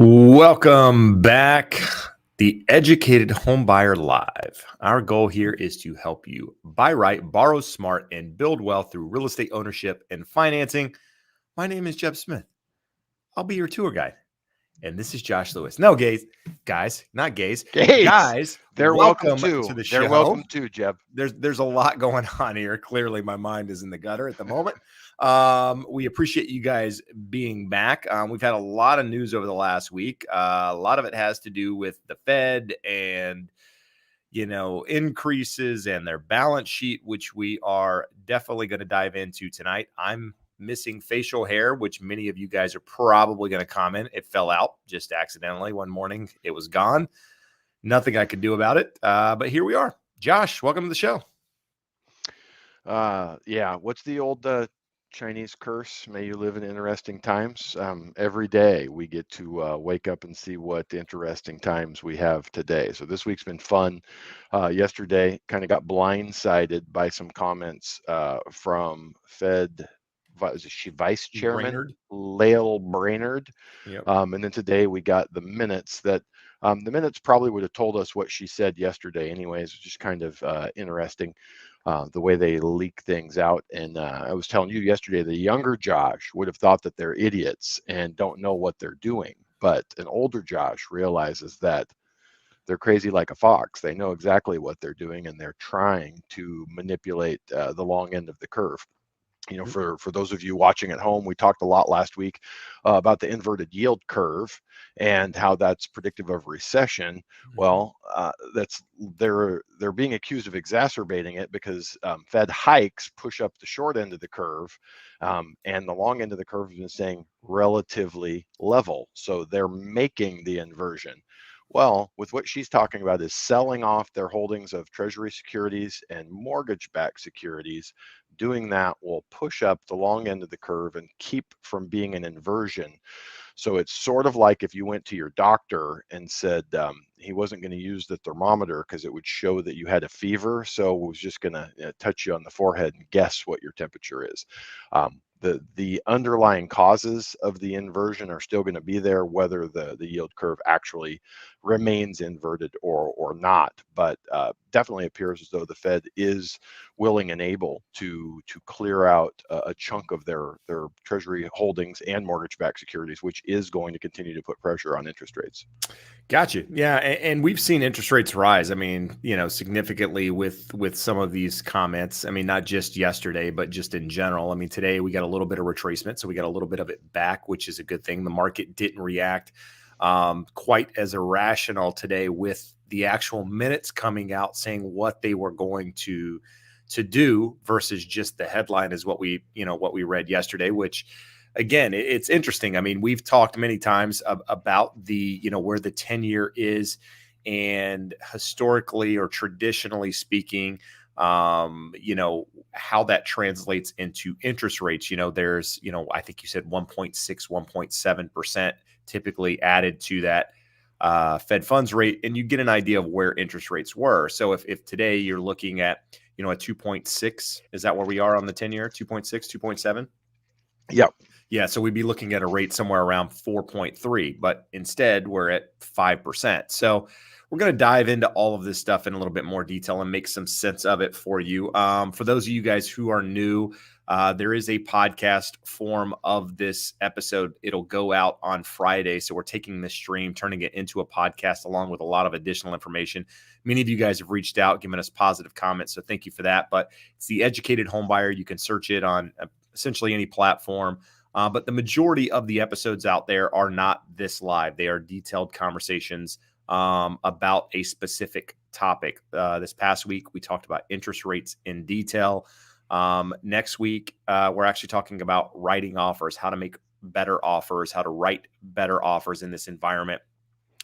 Welcome back, the Educated Homebuyer Live. Our goal here is to help you buy right, borrow smart, and build wealth through real estate ownership and financing. My name is Jeb Smith. I'll be your tour guide. And this is Josh Lewis. No, guys, not gays. Guys, they're welcome to the show. They're welcome to, Jeb. There's a lot going on here. Clearly, my mind is in the gutter at the moment. We appreciate you guys being back. We've had a lot of news over the last week. A lot of it has to do with the Fed and increases and their balance sheet, which we are definitely going to dive into tonight. I'm missing facial hair, which many of you guys are probably going to comment. It fell out just accidentally one morning. It was gone. Nothing I could do about it. But here we are. Josh, welcome to the show. Yeah. What's the old Chinese curse? May you live in interesting times. Every day we get to wake up and see what interesting times we have today. So this week's been fun. Yesterday, kind of got blindsided by some comments from Fed Vice Chairman Lael Brainerd. Yep. And then today we got the minutes that the minutes probably would have told us what she said yesterday anyways, which is kind of interesting, the way they leak things out. And I was telling you yesterday, the younger Josh would have thought that they're idiots and don't know what they're doing. But an older Josh realizes that they're crazy like a fox. They know exactly what they're doing, and they're trying to manipulate the long end of the curve. For those of you watching at home, we talked a lot last week about the inverted yield curve and how that's predictive of recession. Well, they're being accused of exacerbating it because Fed hikes push up the short end of the curve, and the long end of the curve has been staying relatively level. So they're making the inversion. Well, with what she's talking about is selling off their holdings of Treasury securities and mortgage-backed securities. Doing that will push up the long end of the curve and keep from being an inversion. So it's sort of like if you went to your doctor and said he wasn't going to use the thermometer because it would show that you had a fever. So it was just going to touch you on the forehead and guess what your temperature is. The underlying causes of the inversion are still going to be there, whether the yield curve actually remains inverted or not. But definitely appears as though the Fed is willing and able to clear out a chunk of their Treasury holdings and mortgage-backed securities, which is going to continue to put pressure on interest rates. Gotcha. Yeah, and we've seen interest rates rise. I mean, significantly with some of these comments. I mean, not just yesterday, but just in general. I mean, today we got a little bit of retracement, so we got a little bit of it back, which is a good thing. The market didn't react quite as irrational today with the actual minutes coming out saying what they were going to do versus just the headline is what we read yesterday, which again, it's interesting. I mean, we've talked many times about the, where the 10-year is, and historically or traditionally speaking, how that translates into interest rates. There's, I think you said 1.6, 1.7% typically added to that Fed funds rate, and you get an idea of where interest rates were. So if today you're looking at, a 2.6, is that where we are on the 10-year? 2.6, 2.7? Yep. Yeah, so we'd be looking at a rate somewhere around 4.3, but instead we're at 5%. So we're going to dive into all of this stuff in a little bit more detail and make some sense of it for you. For those of you guys who are new, there is a podcast form of this episode. It'll go out on Friday. So we're taking this stream, turning it into a podcast along with a lot of additional information. Many of you guys have reached out, given us positive comments. So thank you for that. But it's the Educated Homebuyer. You can search it on essentially any platform. But the majority of the episodes out there are not this live. They are detailed conversations about a specific topic. This past week, we talked about interest rates in detail. Next week, we're actually talking about writing offers, how to make better offers, how to write better offers in this environment.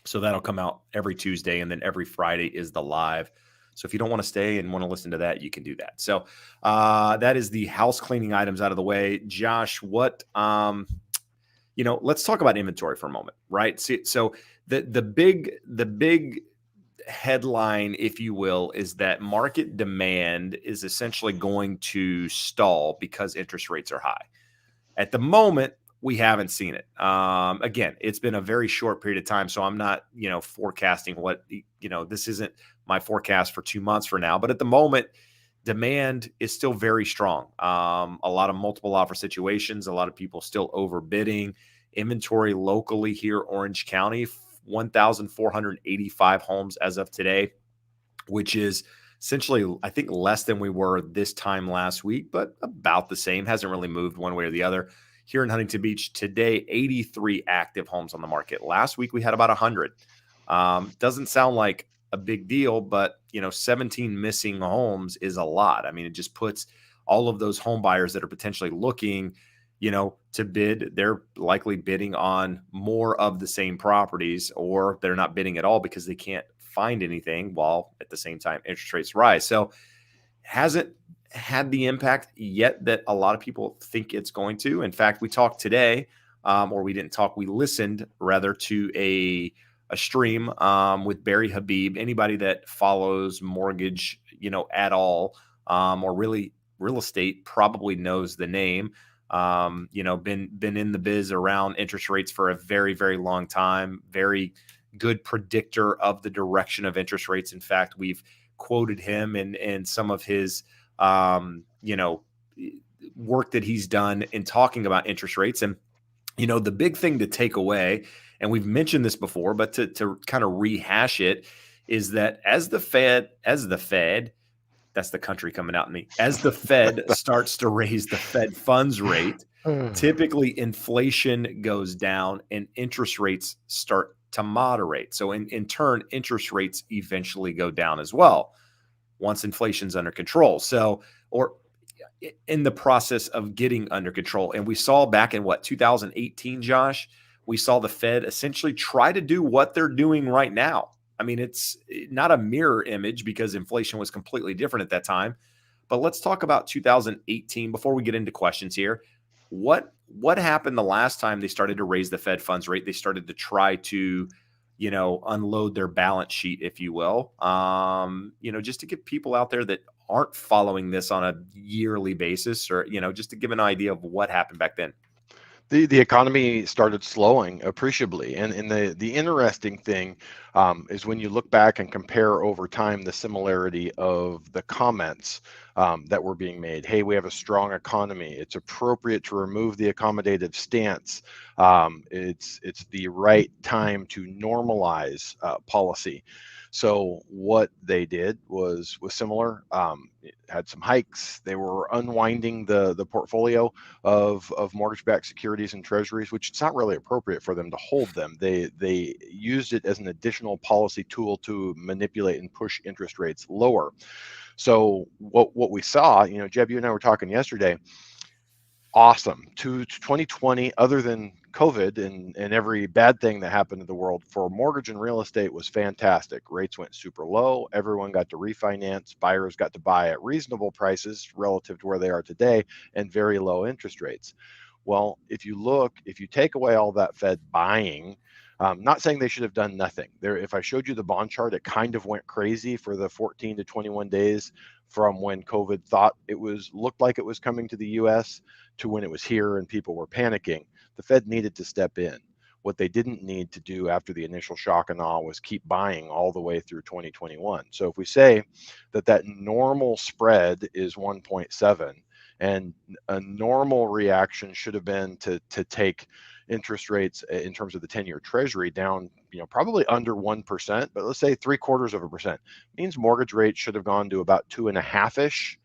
So that'll come out every Tuesday, and then every Friday is the live. So if you don't want to stay and want to listen to that, you can do that. So that is the house cleaning items out of the way. Josh, let's talk about inventory for a moment, right? So the big headline, if you will, is that market demand is essentially going to stall because interest rates are high. At the moment, we haven't seen it. Again, it's been a very short period of time, so I'm not, forecasting what, this isn't my forecast for 2 months for now, but at the moment, demand is still very strong. A lot of multiple offer situations, a lot of people still overbidding. Inventory locally here, Orange County, 1,485 homes as of today, which is essentially, I think, less than we were this time last week, but about the same. Hasn't really moved one way or the other. Here in Huntington Beach today, 83 active homes on the market. Last week we had about 100. Doesn't sound like a big deal, but 17 missing homes is a lot. I mean, it just puts all of those home buyers that are potentially looking, to bid. They're likely bidding on more of the same properties, or they're not bidding at all because they can't find anything, while at the same time interest rates rise. So hasn't had the impact yet that a lot of people think it's going to. In fact, we talked today, or we didn't talk, we listened rather to a stream with Barry Habib. Anybody that follows mortgage, at all, or really real estate probably knows the name. Been in the biz around interest rates for a very, very long time. Very good predictor of the direction of interest rates. In fact, we've quoted him in some of his, work that he's done in talking about interest rates. And, the big thing to take away, and we've mentioned this before, but to kind of rehash it, is that as the Fed, that's the country coming out in me, as the Fed starts to raise the Fed funds rate, typically inflation goes down and interest rates start to moderate. So in turn, interest rates eventually go down as well once inflation's under control. So, or in the process of getting under control. And we saw back in 2018, Josh, we saw the Fed essentially try to do what they're doing right now. I mean, it's not a mirror image because inflation was completely different at that time. But let's talk about 2018 before we get into questions here. What happened the last time they started to raise the Fed funds rate? They started to try to, unload their balance sheet, if you will, just to get people out there that aren't following this on a yearly basis, or, just to give an idea of what happened back then. The economy started slowing appreciably, and the interesting thing is when you look back and compare over time the similarity of the comments that were being made. Hey, we have a strong economy. It's appropriate to remove the accommodative stance. It's the right time to normalize policy. So what they did was similar. It had some hikes. They were unwinding the portfolio of mortgage-backed securities and treasuries, which it's not really appropriate for them to hold them. They used it as an additional policy tool to manipulate and push interest rates lower. So what we saw, Jeb, you and I were talking yesterday. Awesome. To 2020, other than COVID and every bad thing that happened in the world, for mortgage and real estate was fantastic. Rates went super low. Everyone got to refinance. Buyers got to buy at reasonable prices relative to where they are today, and very low interest rates. Well, if you take away all that Fed buying, not saying they should have done nothing. If I showed you the bond chart, it kind of went crazy for the 14 to 21 days from when COVID looked like it was coming to the U.S. to when it was here and people were panicking. The Fed needed to step in. What they didn't need to do after the initial shock and awe was keep buying all the way through 2021. So if we say that normal spread is 1.7, and a normal reaction should have been to take interest rates in terms of the 10-year treasury down, probably under 1%, but let's say 0.75%, means mortgage rates should have gone to about 2.5-ish.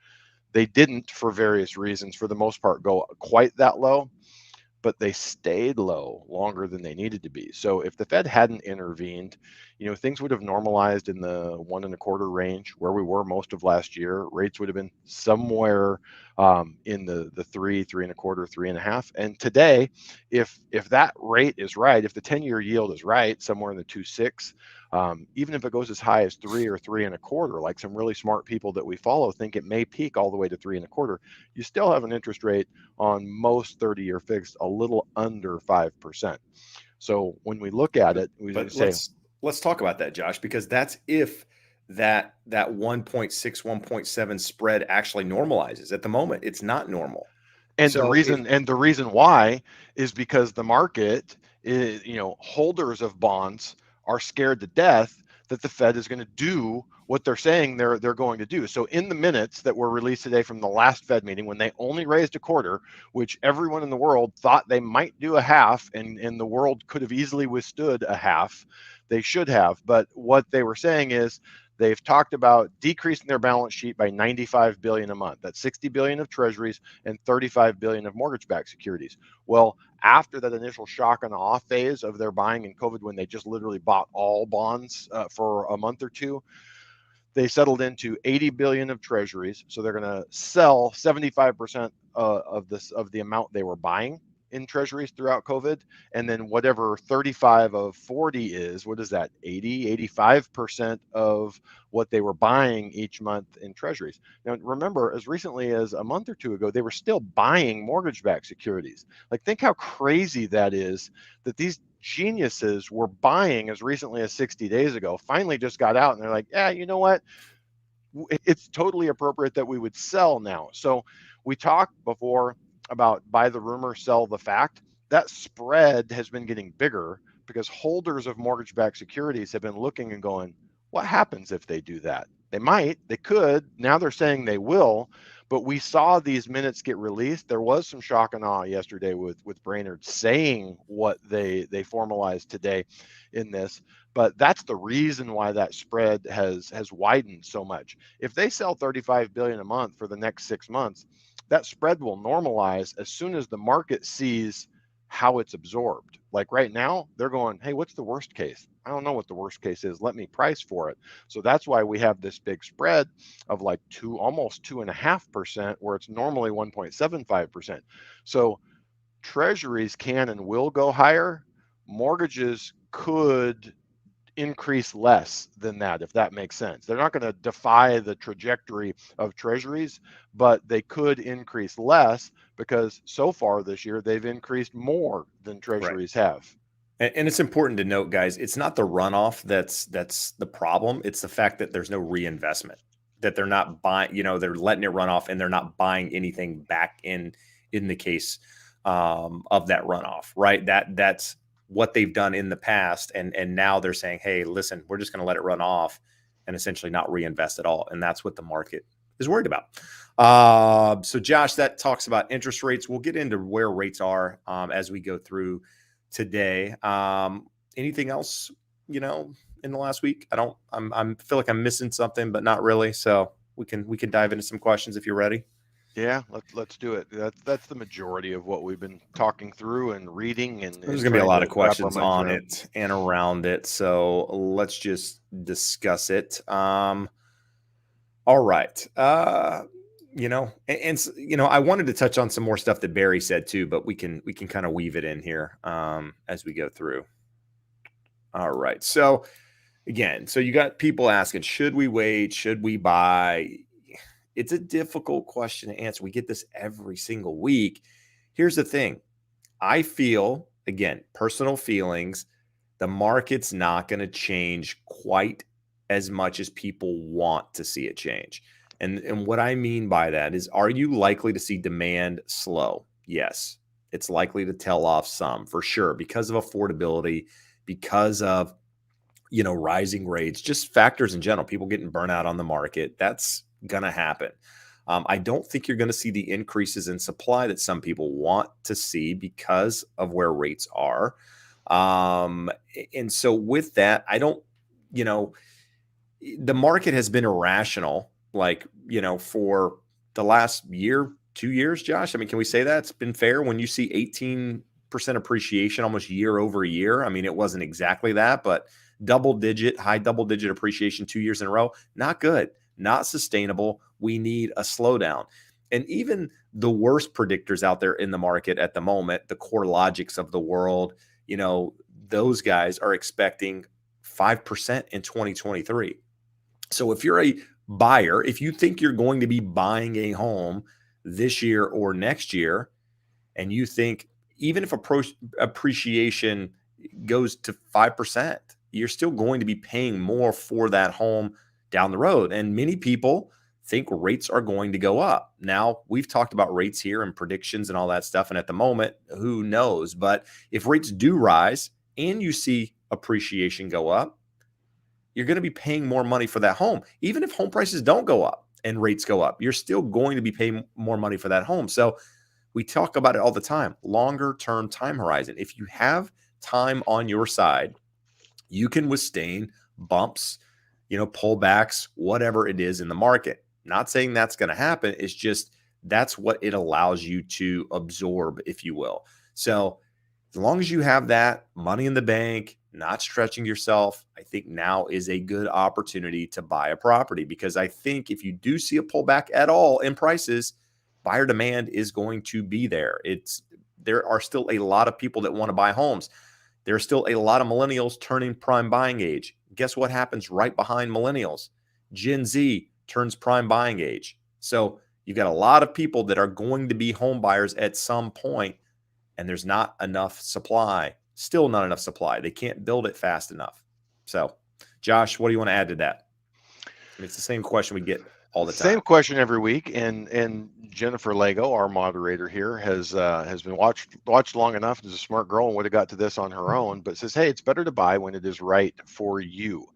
They didn't, for various reasons, for the most part, go quite that low, but they stayed low longer than they needed to be. So if the Fed hadn't intervened, things would have normalized in the 1.25 range where we were most of last year. Rates would have been somewhere in the 3.25, 3.5. And today, if that rate is right, if the 10-year yield is right, somewhere in the 2.6, even if it goes as high as 3 or 3.25, like some really smart people that we follow think it may peak all the way to 3.25, you still have an interest rate on most 30-year fixed a little under 5%. So when we look at it, we say, let's talk about that, Josh, because that's if that 1.6, 1.7 spread actually normalizes. At the moment, it's not normal. And So the reason why is because the market is, holders of bonds are scared to death that the Fed is going to do what they're saying they're going to do. So in the minutes that were released today from the last Fed meeting, when they only raised a quarter, which everyone in the world thought they might do a half, and the world could have easily withstood a half, they should have. But what they were saying is they've talked about decreasing their balance sheet by 95 billion a month. That's 60 billion of treasuries and 35 billion of mortgage-backed securities. Well, after that initial shock and awe phase of their buying in COVID, when they just literally bought all bonds for a month or two, they settled into 80 billion of treasuries. So they're going to sell 75% of the amount they were buying in treasuries throughout COVID. And then whatever 35 of 40 is, what is that? 85% of what they were buying each month in treasuries. Now, remember, as recently as a month or two ago, they were still buying mortgage-backed securities. Like, think how crazy that is, that these geniuses were buying as recently as 60 days ago, finally just got out and they're like, yeah, you know what? It's totally appropriate that we would sell now. So we talked before about buy the rumor, sell the fact. That spread has been getting bigger because holders of mortgage-backed securities have been looking and going, what happens if they do that? They might, they could. Now they're saying they will, but we saw these minutes get released. There was some shock and awe yesterday with Brainerd saying what they formalized today in this. But that's the reason why that spread has widened so much. If they sell 35 billion a month for the next 6 months, that spread will normalize as soon as the market sees how it's absorbed. Like right now, they're going, hey, what's the worst case? I don't know what the worst case is. Let me price for it. So that's why we have this big spread of like almost 2.5%, where it's normally 1.75%. So treasuries can and will go higher. Mortgages could increase less than that, if that makes sense. They're not going to defy the trajectory of treasuries, but they could increase less because so far this year they've increased more than treasuries have. And it's important to note, guys, it's not the runoff that's the problem. It's the fact that there's no reinvestment, that they're not buying, they're letting it run off and they're not buying anything back in the case of that runoff, right? That's what they've done in the past. And now they're saying, hey, listen, we're just going to let it run off and essentially not reinvest at all. And that's what the market is worried about. So Josh, that talks about interest rates. We'll get into where rates are as we go through today. Anything else, in the last week? I feel like I'm missing something, but not really. So we can dive into some questions if you're ready. Yeah, let's do it. That's the majority of what we've been talking through and reading, and there's going to be a lot of questions on around it and around it. So let's just discuss it. All right. I wanted to touch on some more stuff that Barry said too, but we can kind of weave it in here as we go through. All right. So again, you got people asking, should we wait? Should we buy? It's a difficult question to answer. We get this every single week. Here's the thing. I feel, again, personal feelings, the market's not going to change quite as much as people want to see it change. And what I mean by that is, are you likely to see demand slow? Yes. It's likely to tail off some for sure because of affordability, because of, rising rates, just factors in general, people getting burnt out on the market. That's going to happen. I don't think you're going to see the increases in supply that some people want to see because of where rates are. And so with that, I don't, the market has been irrational, for the last year, 2 years, Josh. I mean, can we say that it's been fair when you see 18% appreciation almost year over year? I mean, it wasn't exactly that, but high double digit appreciation 2 years in a row, not good. Not sustainable. We need a slowdown. And even the worst predictors out there in the market at the moment, the CoreLogics of the world, those guys are expecting 5% in 2023. So if you're a buyer, if you think you're going to be buying a home this year or next year, and you think even if appreciation goes to 5%, you're still going to be paying more for that home down the road. And many people think rates are going to go up. Now, we've talked about rates here and predictions and all that stuff. And at the moment, who knows? But if rates do rise and you see appreciation go up, you're going to be paying more money for that home. Even if home prices don't go up and rates go up, you're still going to be paying more money for that home. So we talk about it all the time, longer term time horizon. If you have time on your side, you can withstand bumps, pullbacks, whatever it is in the market. Not saying that's going to happen. It's just that's what it allows you to absorb, if you will. So as long as you have that money in the bank, not stretching yourself, I think now is a good opportunity to buy a property, because I think if you do see a pullback at all in prices, buyer demand is going to be there. There are still a lot of people that want to buy homes. There are still a lot of millennials turning prime buying age. Guess what happens right behind millennials? Gen Z turns prime buying age. So you've got a lot of people that are going to be home buyers at some point, and there's not enough supply. Still not enough supply. They can't build it fast enough. So, Josh, what do you want to add to that? It's the same question we get all the time. Same question every week, and Jennifer Lego, our moderator here, has been watched long enough. Is a smart girl and would have got to this on her own, but says, hey, it's better to buy when it is right for you.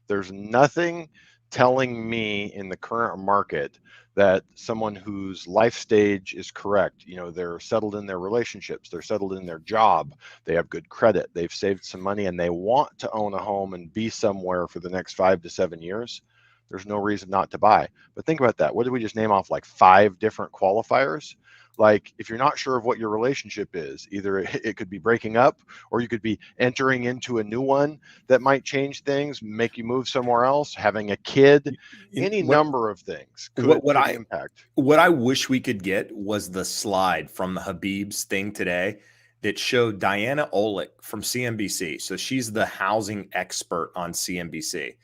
There's nothing telling me in the current market that someone whose life stage is correct, they're settled in their relationships, they're settled in their job, they have good credit, they've saved some money, and they want to own a home and be somewhere for the next 5 to 7 years. There's no reason not to buy. But think about that. What did we just name off? Like 5 different qualifiers? Like, if you're not sure of what your relationship is, either it could be breaking up, or you could be entering into a new one that might change things, make you move somewhere else, having a kid, any number of things could impact. What I wish we could get was the slide from the Habib's thing today that showed Diana Olick from CNBC. So she's the housing expert on CNBC.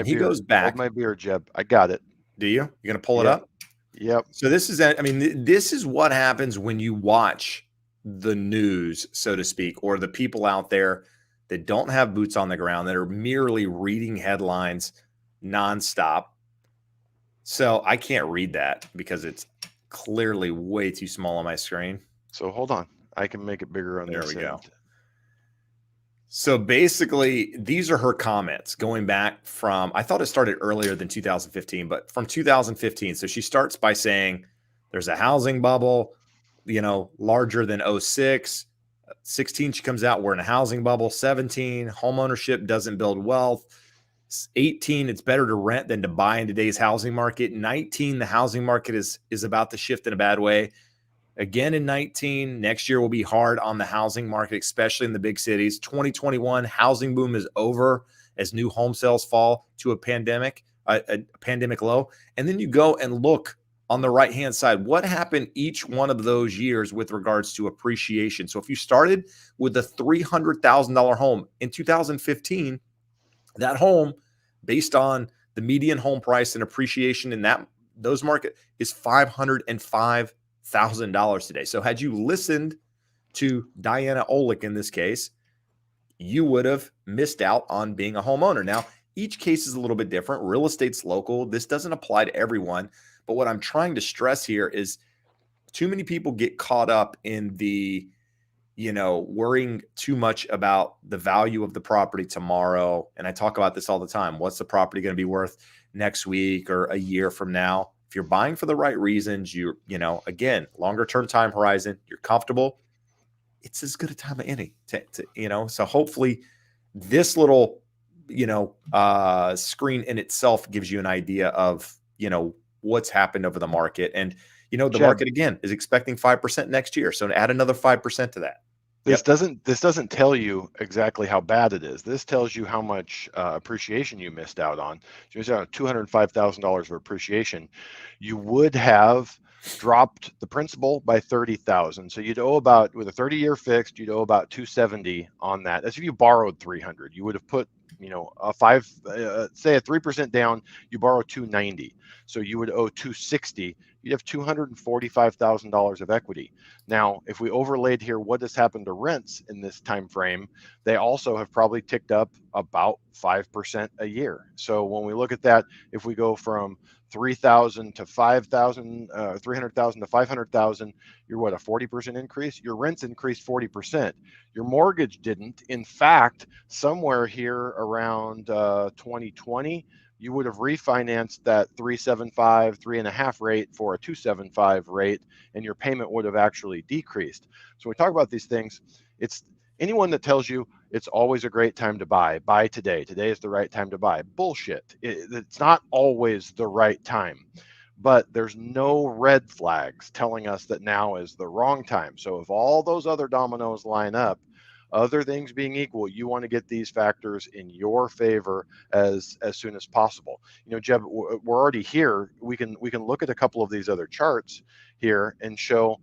He goes back. Hold my beer, Jeb. I got it. Do you? You're going to pull it up? Yep. So this is what happens when you watch the news, so to speak, or the people out there that don't have boots on the ground, that are merely reading headlines nonstop. So I can't read that because it's clearly way too small on my screen. So hold on. I can make it bigger on this. There we go. So basically, these are her comments going back from, I thought it started earlier than 2015, but from 2015. So she starts by saying there's a housing bubble, larger than 06. 16, she comes out, we're in a housing bubble. 17, home ownership doesn't build wealth. 18, it's better to rent than to buy in today's housing market. 19, the housing market is about to shift in a bad way. Again in 19, next year will be hard on the housing market, especially in the big cities. 2021, housing boom is over as new home sales fall to a pandemic low. And then you go and look on the right-hand side, what happened each one of those years with regards to appreciation. So if you started with a $300,000 home in 2015, that home, based on the median home price and appreciation in those market, is $505,000 today. So had you listened to Diana Olick in this case, you would have missed out on being a homeowner. Now, each case is a little bit different. Real estate's local. This doesn't apply to everyone. But what I'm trying to stress here is too many people get caught up in the, worrying too much about the value of the property tomorrow. And I talk about this all the time. What's the property going to be worth next week or a year from now? If you're buying for the right reasons, again, longer term time horizon, you're comfortable, it's as good a time as any so hopefully this little, screen in itself gives you an idea of, what's happened over the market. And, the Jeb, market again is expecting 5% next year. So add another 5% to that. This doesn't tell you exactly how bad it is. This tells you how much appreciation you missed out on. You missed out on $205,000 of appreciation. You would have dropped the principal by $30,000. So you'd owe about, with a 30-year fixed, you'd owe about $270 on that. That's if you borrowed $300. You would have put you know, say a 3% down, you borrow 290, so you would owe 260. You'd have $245,000 of equity. Now, if we overlaid here what has happened to rents in this time frame, they also have probably ticked up about 5% a year. So when we look at that, if we go from 3,000 to 5,000, 300,000 to 500,000, you're what, a 40% increase? Your rents increased 40%. Your mortgage didn't. In fact, somewhere here around 2020, you would have refinanced that 375, 3.5 rate for a 275 rate, and your payment would have actually decreased. So when we talk about these things, it's anyone that tells you it's always a great time to buy today. Today is the right time to buy. Bullshit. It's not always the right time, but there's no red flags telling us that now is the wrong time. So if all those other dominoes line up, other things being equal, you want to get these factors in your favor as soon as possible. You know, Jeb, we're already here. We can look at a couple of these other charts here and show.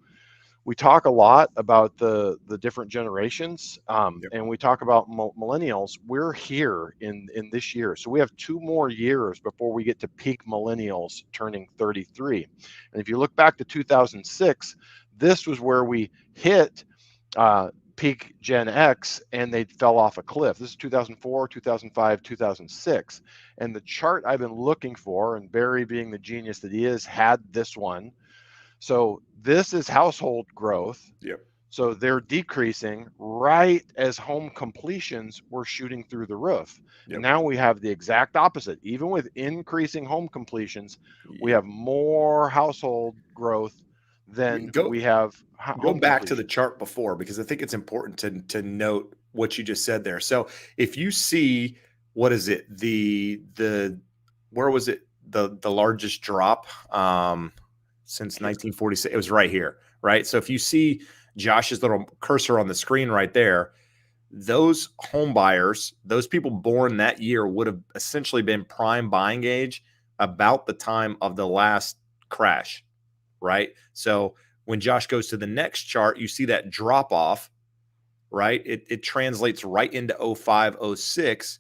We talk a lot about the different generations, and we talk about millennials. We're here in this year, so we have 2 more years before we get to peak millennials turning 33. And if you look back to 2006, this was where we hit peak Gen X, and they fell off a cliff. This is 2004, 2005, 2006. And the chart I've been looking for, and Barry, being the genius that he is, had this one. So this is household growth. Yep. So they're decreasing right as home completions were shooting through the roof. Yep. And now we have the exact opposite. Even with increasing home completions, we have more household growth than we have go back to the chart before, because I think it's important to note what you just said there. So if you see, what is it, where was it the largest drop since 1946? It was right here, right? So if you see Josh's little cursor on the screen right there, those home buyers, those people born that year, would have essentially been prime buying age about the time of the last crash, right? So when Josh goes to the next chart, you see that drop off, right? It translates right into 05, 06.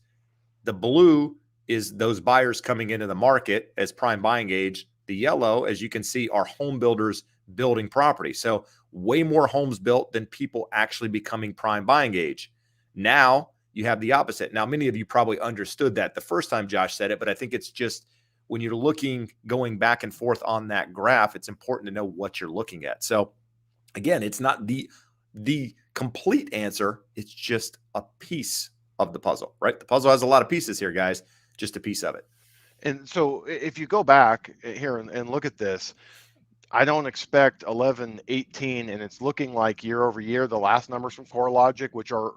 The blue is those buyers coming into the market as prime buying age. The yellow, as you can see, are home builders building property. So way more homes built than people actually becoming prime buying age. Now you have the opposite. Now, many of you probably understood that the first time Josh said it, but I think it's just, when you're going back and forth on that graph, it's important to know what you're looking at. So again, it's not the complete answer. It's just a piece of the puzzle, right? The puzzle has a lot of pieces here, guys, just a piece of it. And so if you go back here and look at this, I don't expect 11, 18, and it's looking like year over year, the last numbers from CoreLogic, which are,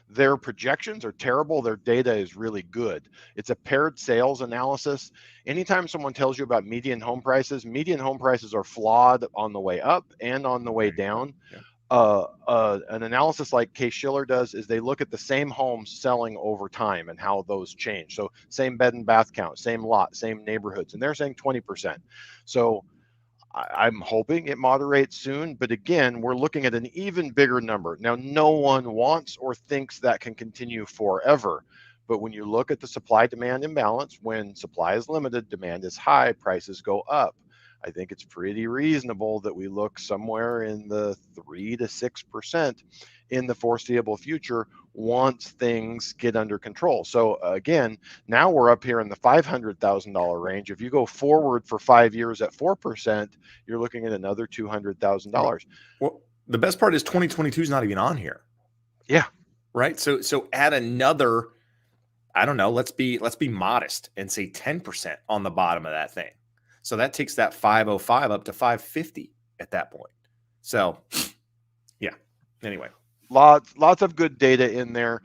their projections are terrible. Their data is really good. It's a paired sales analysis. Anytime someone tells you about median home prices are flawed on the way up and on the way down. Yeah. An analysis like Case-Shiller does is they look at the same homes selling over time and how those change. So same bed and bath count, same lot, same neighborhoods, and they're saying 20%. So I'm hoping it moderates soon, but again, we're looking at an even bigger number. Now, no one wants or thinks that can continue forever, but when you look at the supply-demand imbalance, when supply is limited, demand is high, prices go up. I think it's pretty reasonable that we look somewhere in the 3 to 6% in the foreseeable future once things get under control. So again, now we're up here in the $500,000 range. If you go forward for 5 years at 4%, you're looking at another $200,000. Well, the best part is 2022 is not even on here. Yeah. Right. So add another, I don't know, let's be modest and say 10% on the bottom of that thing. So that takes that 505 up to 550 at that point. So yeah, anyway. Lots of good data in there.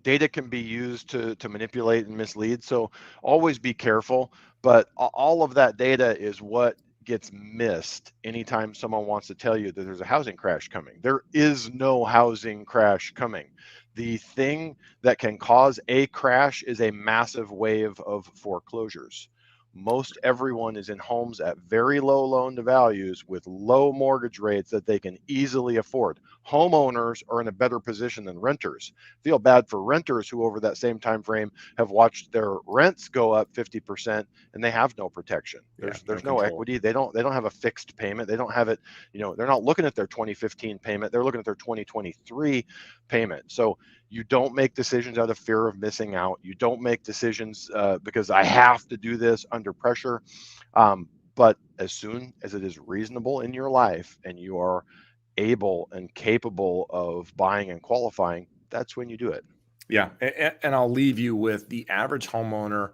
Data can be used to manipulate and mislead. So always be careful. But all of that data is what gets missed anytime someone wants to tell you that there's a housing crash coming. There is no housing crash coming. The thing that can cause a crash is a massive wave of foreclosures. Most everyone is in homes at very low loan to values with low mortgage rates that they can easily afford. Homeowners are in a better position than renters. Feel bad for renters who over that same time frame have watched their rents go up 50% and they have no protection. Yeah, There's no control. equity. They don't have a fixed payment. They don't have it, they're not looking at their 2015 payment. They're looking at their 2023 payment. So you don't make decisions out of fear of missing out. You don't make decisions because I have to do this under pressure. But as soon as it is reasonable in your life and you are able and capable of buying and qualifying, that's when you do it. Yeah. And I'll leave you with the average homeowner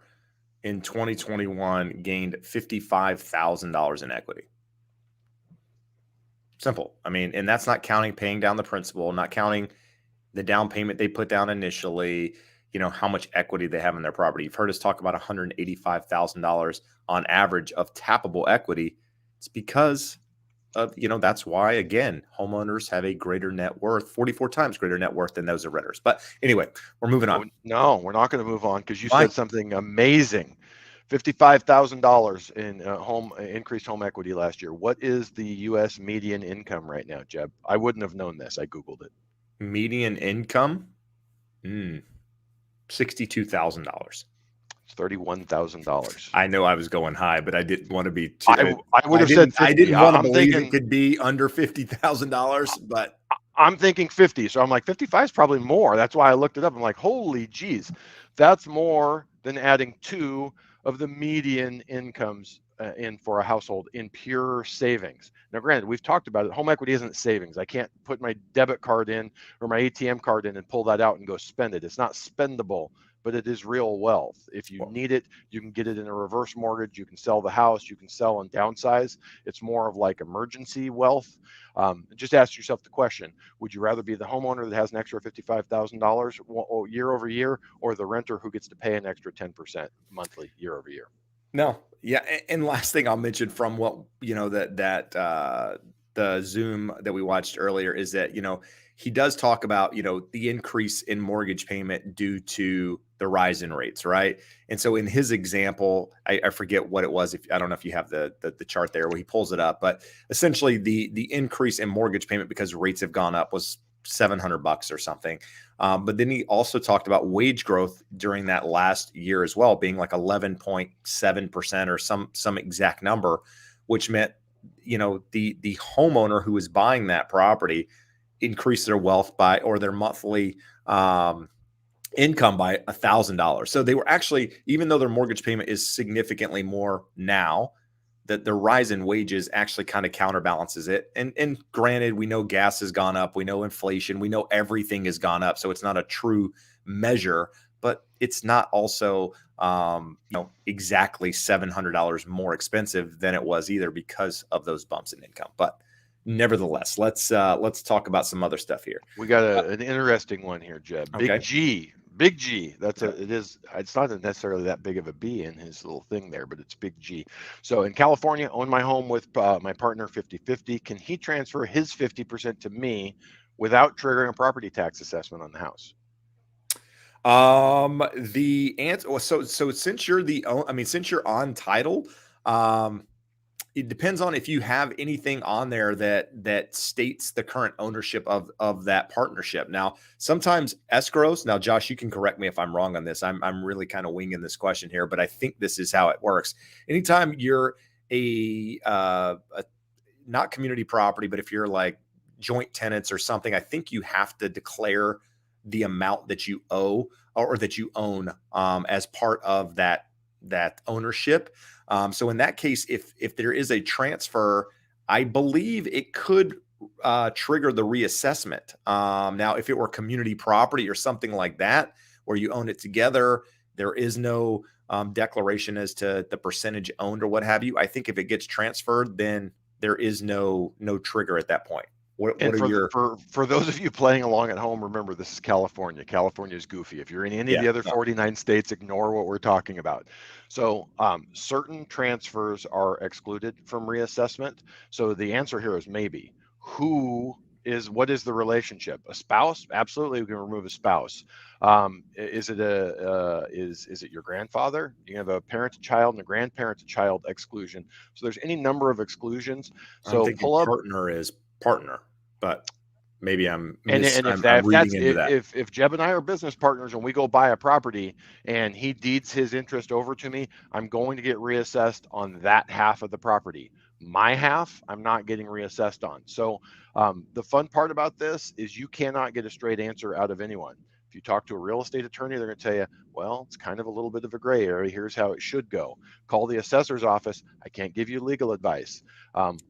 in 2021 gained $55,000 in equity. Simple. I mean, and that's not counting paying down the principal, not counting the down payment they put down initially, how much equity they have in their property. You've heard us talk about $185,000 on average of tappable equity. It's because of, that's why, again, homeowners have a greater net worth, 44 times greater net worth than those of renters. But anyway, we're moving on. No, we're not going to move on because you said something amazing. $55,000 in increased home equity last year. What is the U.S. median income right now, Jeb? I wouldn't have known this. I Googled it. Median income? $62,000. It's $31,000. I know I was going high, but I didn't want to be too. I would have said 50. I didn't want to believe it could be under $50,000, but I'm thinking 50. So I'm like, 55 is probably more. That's why I looked it up. I'm like, holy geez, that's more than adding 2 of the median incomes in for a household in pure savings. Now, granted, we've talked about it. Home equity isn't savings. I can't put my debit card in or my ATM card in and pull that out and go spend it. It's not spendable, but it is real wealth. If you need it, you can get it in a reverse mortgage. You can sell the house. You can sell and downsize. It's more of like emergency wealth. Just ask yourself the question, would you rather be the homeowner that has an extra $55,000 year over year, or the renter who gets to pay an extra 10% monthly year over year? No. Yeah. And last thing I'll mention from what, the Zoom that we watched earlier is that, he does talk about, the increase in mortgage payment due to the rise in rates, right? And so in his example, I forget what it was. I don't know if you have the chart there where he pulls it up, but essentially the increase in mortgage payment because rates have gone up was $700 or something. But then he also talked about wage growth during that last year as well, being like 11.7% or some exact number, which meant, the homeowner who is buying that property increase their wealth by, or their monthly income by $1,000. So they were actually, even though their mortgage payment is significantly more now, that the rise in wages actually kind of counterbalances it. And granted, we know gas has gone up, we know inflation, we know everything has gone up. So it's not a true measure, but it's not also, exactly $700 more expensive than it was either because of those bumps in income. But nevertheless, let's talk about some other stuff here. We got an interesting one here, Jeb. Big G. It's not necessarily that big of a B in his little thing there, but it's big G. So in California, own my home with my partner 50-50. Can he transfer his 50% to me without triggering a property tax assessment on the house? The answer, so since you're on title, it depends on if you have anything on there that states the current ownership of that partnership. Now, sometimes escrows. Now, Josh, you can correct me if I'm wrong on this. I'm really kind of winging this question here, but I think this is how it works. Anytime you're a not community property, but if you're like joint tenants or something, I think you have to declare the amount that you owe or that you own as part of that ownership. So in that case, if there is a transfer, I believe it could trigger the reassessment. Now, if it were community property or something like that, where you own it together, there is no declaration as to the percentage owned or what have you. I think if it gets transferred, then there is no trigger at that point. For those of you playing along at home, remember this is California. California is goofy. If you're in any of the other 49 states, ignore what we're talking about. So certain transfers are excluded from reassessment. So the answer here is maybe. What is the relationship? A spouse? Absolutely, we can remove a spouse. Is it your grandfather? You have a parent to child and a grandparent to child exclusion. So there's any number of exclusions. So I'm thinking partner is partner, but maybe I'm And if I'm reading that's into that. if Jeb and I are business partners and we go buy a property and he deeds his interest over to me, I'm going to get reassessed on that half of the property. My half, I'm not getting reassessed on. So the fun part about this is you cannot get a straight answer out of anyone. If you talk to a real estate attorney, they're going to tell you, well, it's kind of a little bit of a gray area. Here's how it should go. Call the assessor's office. I can't give you legal advice.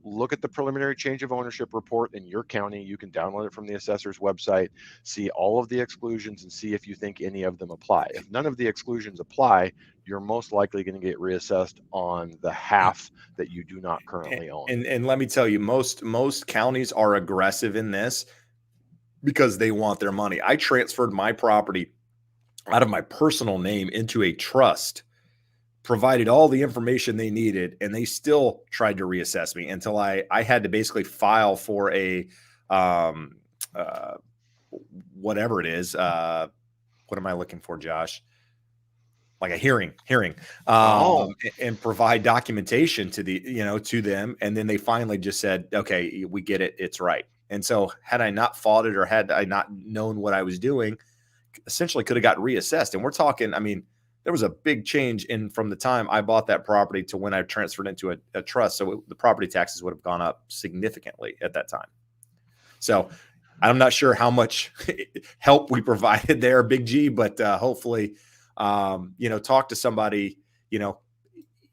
Look at the preliminary change of ownership report in your county. You can download it from the assessor's website, see all of the exclusions, and see if you think any of them apply. If none of the exclusions apply, you're most likely going to get reassessed on the half that you do not currently own. And let me tell you, most counties are aggressive in this because they want their money. I transferred my property out of my personal name into a trust, provided all the information they needed, and they still tried to reassess me until I had to basically file for a uh, whatever it is. What am I looking for, Josh? Like a hearing, and provide documentation to to them, and then they finally just said, "Okay, we get it, it's right." And so, had I not fought it or had I not known what I was doing, essentially could have got reassessed. And we're talking, I mean, there was a big change in from the time I bought that property to when I transferred into a trust. So the property taxes would have gone up significantly at that time. So I'm not sure how much help we provided there, Big G, but hopefully, talk to somebody,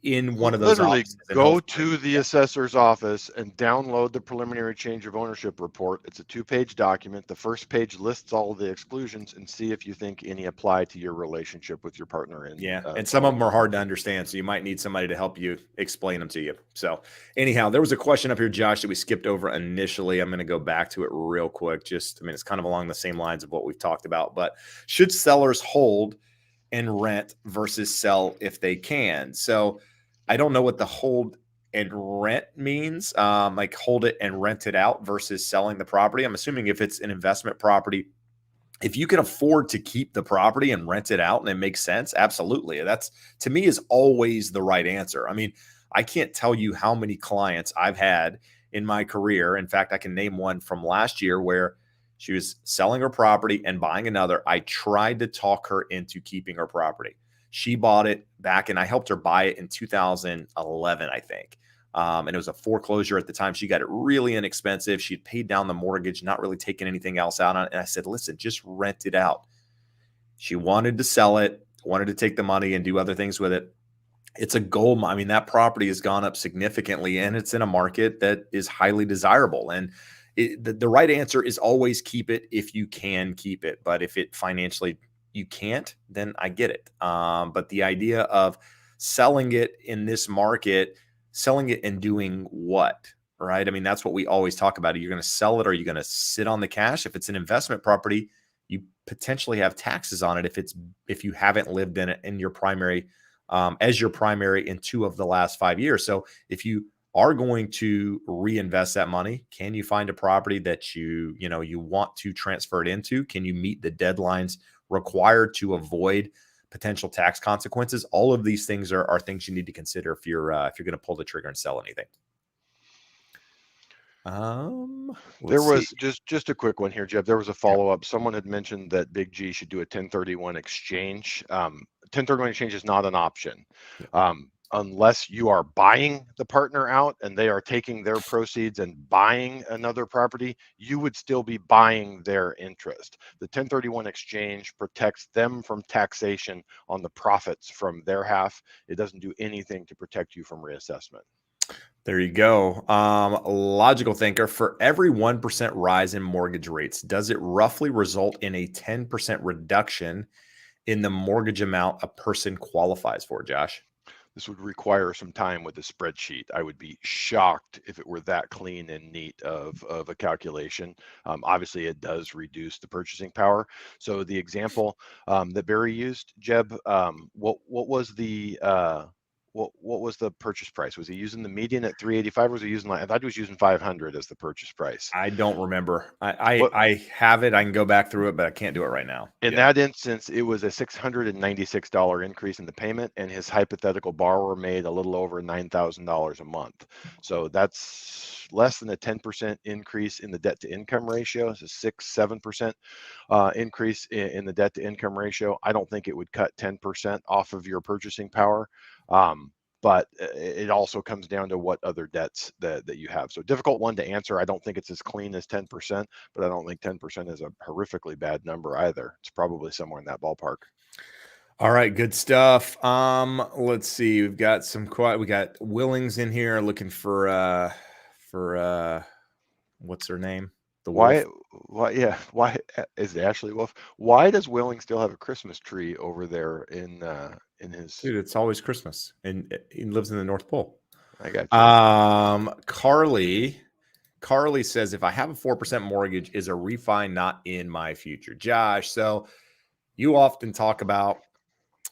in one of those Literally offices. And go hopefully, to the assessor's office and download the preliminary change of ownership report. It's a 2-page document. The first page lists all of the exclusions and see if you think any apply to your relationship with your partner. And some of them are hard to understand, so you might need somebody to help you explain them to you. So anyhow, there was a question up here, Josh, that we skipped over initially. I'm going to go back to it real quick. It's kind of along the same lines of what we've talked about, but should sellers hold and rent versus sell if they can? So I don't know what the hold and rent means, like hold it and rent it out versus selling the property. I'm assuming if it's an investment property, if you can afford to keep the property and rent it out and it makes sense, absolutely. That's, to me, is always the right answer. I mean, I can't tell you how many clients I've had in my career. In fact, I can name one from last year where she was selling her property and buying another. I tried to talk her into keeping her property. She bought it back, and I helped her buy it in 2011, I think. And it was a foreclosure at the time. She got it really inexpensive. She'd paid down the mortgage, not really taking anything else out on it. And I said, listen, just rent it out. She wanted to sell it, wanted to take the money and do other things with it. It's a gold mine. I mean, that property has gone up significantly, and it's in a market that is highly desirable. And the right answer is always keep it if you can keep it. But if it financially you can't, then I get it. But the idea of selling it in this market, selling it and doing what? Right? I mean, that's what we always talk about. Are you going to sell it, or are you going to sit on the cash? If it's an investment property, you potentially have taxes on it if you haven't lived in it in your primary as your primary in 2 of the last 5 years. So if you are going to reinvest that money, can you find a property that you want to transfer it into? Can you meet the deadlines required to avoid potential tax consequences? All of these things are things you need to consider if you're going to pull the trigger and sell anything. There was just a quick one here, Jeb. There was a follow-up. Someone had mentioned that Big G should do a 1031 exchange. 1031 exchange is not an option. Unless you are buying the partner out and they are taking their proceeds and buying another property, you would still be buying their interest. The 1031 exchange protects them from taxation on the profits from their half. It doesn't do anything to protect you from reassessment. There you go. Logical thinker. For every 1% rise in mortgage rates, does it roughly result in a 10% reduction in the mortgage amount a person qualifies for, Josh? This would require some time with a spreadsheet. I would be shocked if it were that clean and neat of a calculation. Obviously, it does reduce the purchasing power. So the example that Barry used, Jeb, what was the what was the purchase price? Was he using the median at 385, or was he using, like, I thought he was using 500 as the purchase price? I don't remember. I What, I have it. I can go back through it, but I can't do it right now. in that instance, it was a $696 increase in the payment, and his hypothetical borrower made a little over $9,000 a month. So that's less than a 10% increase in the debt to income ratio. It's a 6-7% increase in the debt to income ratio. I don't think it would cut 10% off of your purchasing power. But it also comes down to what other debts that you have. So difficult one to answer. I don't think it's as clean as 10%, but I don't think 10% is a horrifically bad number either. It's probably somewhere in that ballpark. All right, good stuff. Let's see. We've got we got Willings in here looking for what's her name? The Why? wolf. Why is it Ashley Wolf? Why does Willing still have a Christmas tree over there in his? Dude, it's always Christmas, and he lives in the North Pole. I got you. Carly says, if I have a 4% mortgage, is a refi not in my future? Josh, so you often talk about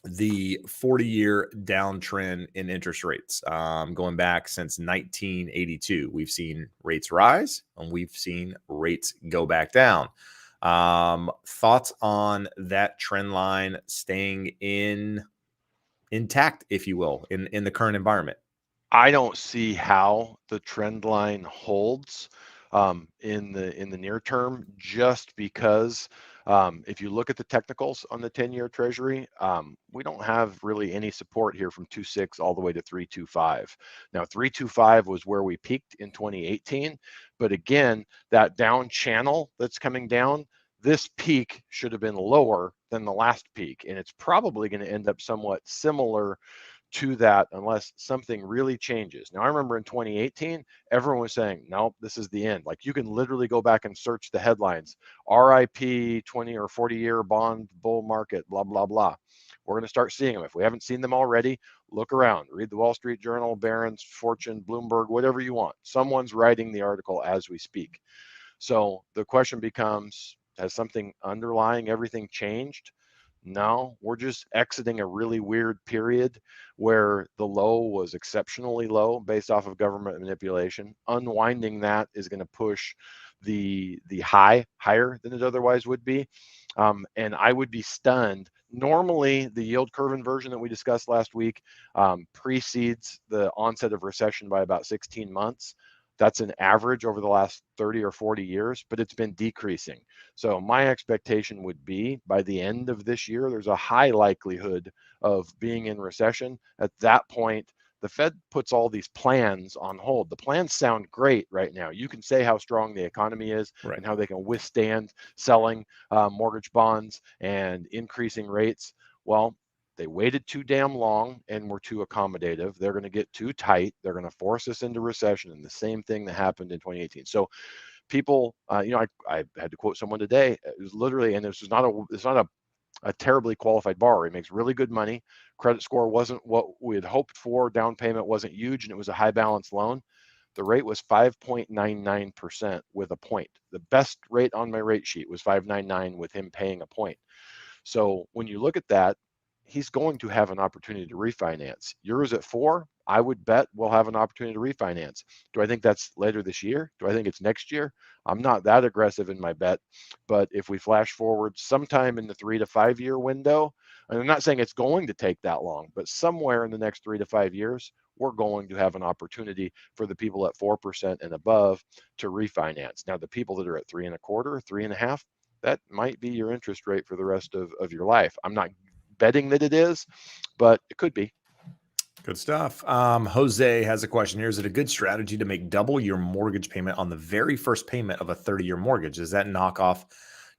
the 40-year downtrend in interest rates. Going back since 1982, we've seen rates rise and we've seen rates go back down. Thoughts on that trend line staying intact, if you will, in the current environment? I don't see how the trend line holds in the near term, just because if you look at the technicals on the 10-year Treasury, we don't have really any support here from 2.6 all the way to 3.25. Now, 3.25 was where we peaked in 2018, but again, that down channel that's coming down, this peak should have been lower than the last peak, and it's probably going to end up somewhat similar to that unless something really changes. Now, I remember in 2018, everyone was saying, nope, this is the end. Like, you can literally go back and search the headlines, RIP 20 or 40-year bond bull market, blah, blah, blah. We're going to start seeing them. If we haven't seen them already, look around, read the Wall Street Journal, Barron's, Fortune, Bloomberg, whatever you want. Someone's writing the article as we speak. So the question becomes, has something underlying everything changed? No, we're just exiting a really weird period where the low was exceptionally low based off of government manipulation. Unwinding that is going to push the high higher than it otherwise would be. And I would be stunned. Normally, the yield curve inversion that we discussed last week precedes the onset of recession by about 16 months. That's an average over the last 30 or 40 years, but it's been decreasing. So my expectation would be by the end of this year, there's a high likelihood of being in recession. At that point, the Fed puts all these plans on hold. The plans sound great right now. You can say how strong the economy is, right, and how they can withstand selling mortgage bonds and increasing rates. Well, they waited too damn long and were too accommodative. They're going to get too tight. They're going to force us into recession, and the same thing that happened in 2018. So people, I had to quote someone today. It was literally, and this is not a terribly qualified borrower. He makes really good money. Credit score wasn't what we had hoped for. Down payment wasn't huge, and it was a high balance loan. The rate was 5.99% with a point. The best rate on my rate sheet was 5.99 with him paying a point. So when you look at that, he's going to have an opportunity to refinance. Yours at 4, I would bet we'll have an opportunity to refinance. Do I think that's later this year? Do I think it's next year? I'm not that aggressive in my bet, but if we flash forward sometime in the 3 to 5 year window, and I'm not saying it's going to take that long, but somewhere in the next 3 to 5 years, we're going to have an opportunity for the people at 4% and above to refinance. Now, the people that are at 3.25, 3.5, that might be your interest rate for the rest of your life. I'm not betting that it is, but it could be. Good stuff. Jose has a question here. Is it a good strategy to make double your mortgage payment on the very first payment of a 30-year mortgage? Does that knock off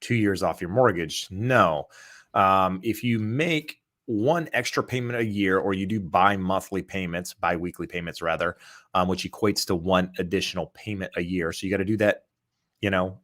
2 years off your mortgage? No. If you make one extra payment a year, or you do bi-weekly payments rather, which equates to one additional payment a year. So you got to do that,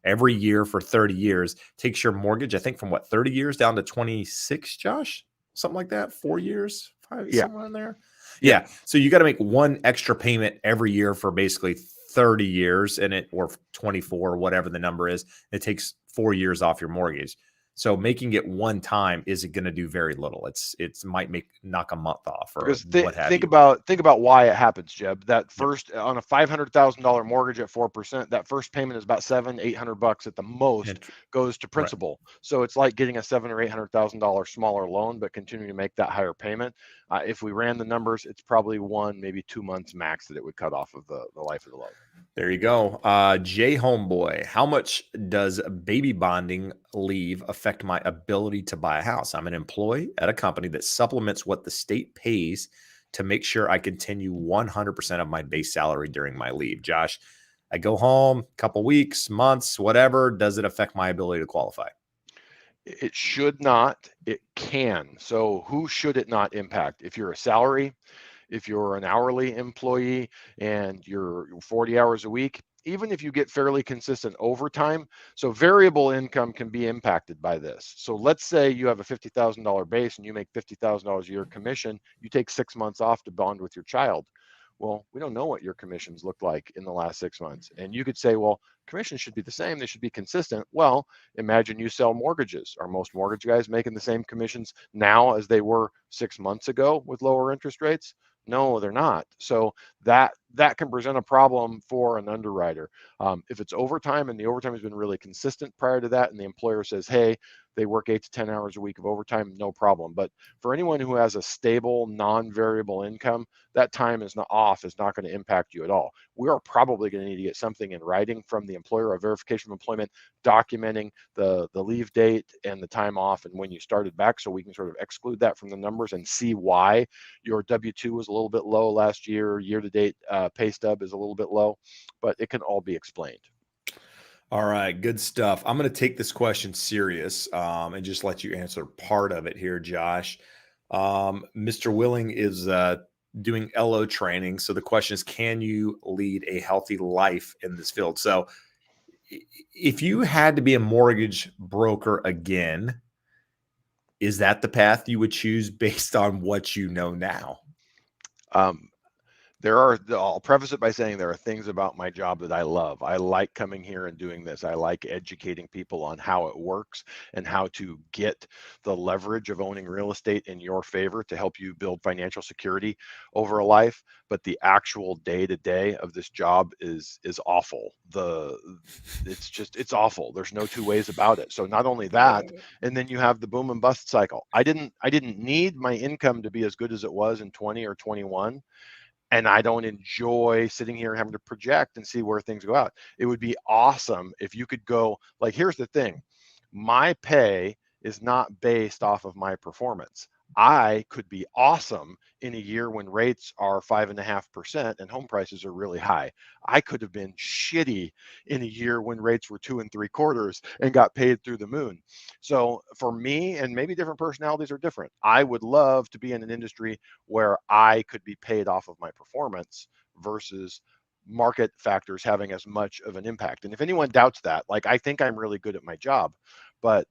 every year for 30 years, takes your mortgage, I think, from 30 years down to 26, Josh, something like that. 4 years, 5, yeah, somewhere in there. Yeah. So you got to make one extra payment every year for basically 30 years or 24, or whatever the number is. It takes 4 years off your mortgage. So making it one time isn't going to do very little. It's might knock a month off or Because what have think you. about why it happens, Jeb. That Yep. first on a $500,000 mortgage at 4%, that first payment is about $700-800 at the most goes to principal. Right. So it's like getting a $700,000 or $800,000 smaller loan, but continuing to make that higher payment. If we ran the numbers, it's probably 1, maybe 2 months max that it would cut off of the life of the loan. There you go. Jay Homeboy, how much does baby bonding leave affect my ability to buy a house? I'm an employee at a company that supplements what the state pays to make sure I continue 100% of my base salary during my leave. Josh, I go home a couple weeks, months, whatever. Does it affect my ability to qualify? It should not. It can. So who should it not impact? If you're a salary, if you're an hourly employee and you're 40 hours a week, even if you get fairly consistent overtime, so variable income can be impacted by this. So let's say you have a $50,000 base and you make $50,000 a year commission, you take 6 months off to bond with your child. Well, we don't know what your commissions look like in the last 6 months. And you could say, well, commissions should be the same. They should be consistent. Well, imagine you sell mortgages. Are most mortgage guys making the same commissions now as they were 6 months ago with lower interest rates? No, they're not. So that can present a problem for an underwriter. If it's overtime and the overtime has been really consistent prior to that, and the employer says, hey, they work 8 to 10 hours a week of overtime, no problem. But for anyone who has a stable, non-variable income, that time is not going to impact you at all. We are probably going to need to get something in writing from the employer, a verification of employment documenting the leave date and the time off and when you started back, so we can sort of exclude that from the numbers and see why your W-2 was a little bit low last year, year-to-date pay stub is a little bit low, but it can all be explained. All right, good stuff. I'm going to take this question serious and just let you answer part of it here, Josh. Mr. Willing is doing LO training. So the question is, can you lead a healthy life in this field? So if you had to be a mortgage broker again, is that the path you would choose based on what you know now? I'll preface it by saying there are things about my job that I love. I like coming here and doing this. I like educating people on how it works and how to get the leverage of owning real estate in your favor to help you build financial security over a life. But the actual day-to-day of this job is awful. It's awful. There's no two ways about it. So not only that, and then you have the boom and bust cycle. I didn't need my income to be as good as it was in 20 or 21. And I don't enjoy sitting here having to project and see where things go out. It would be awesome if you could go, like, here's the thing. My pay is not based off of my performance. I could be awesome in a year when rates are 5.5% and home prices are really high. I could have been shitty in a year when rates were 2 3/4 and got paid through the moon. So for me, and maybe different personalities are different, I would love to be in an industry where I could be paid off of my performance versus market factors having as much of an impact. And if anyone doubts that, like, I think I'm really good at my job, but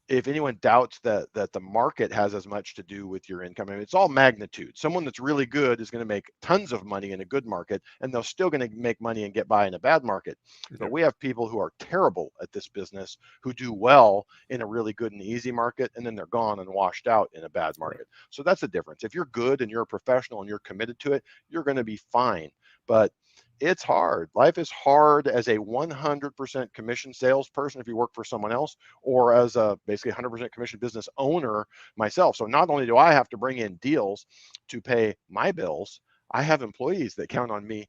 if anyone doubts that the market has as much to do with your income, I mean, it's all magnitude. Someone that's really good is going to make tons of money in a good market, and they're still going to make money and get by in a bad market. But we have people who are terrible at this business who do well in a really good and easy market, and then they're gone and washed out in a bad market. So that's the difference. If you're good and you're a professional and you're committed to it, you're going to be fine. But it's hard. Life is hard as a 100% commission salesperson if you work for someone else, or as a basically 100% commission business owner myself. So not only do I have to bring in deals to pay my bills, I have employees that count on me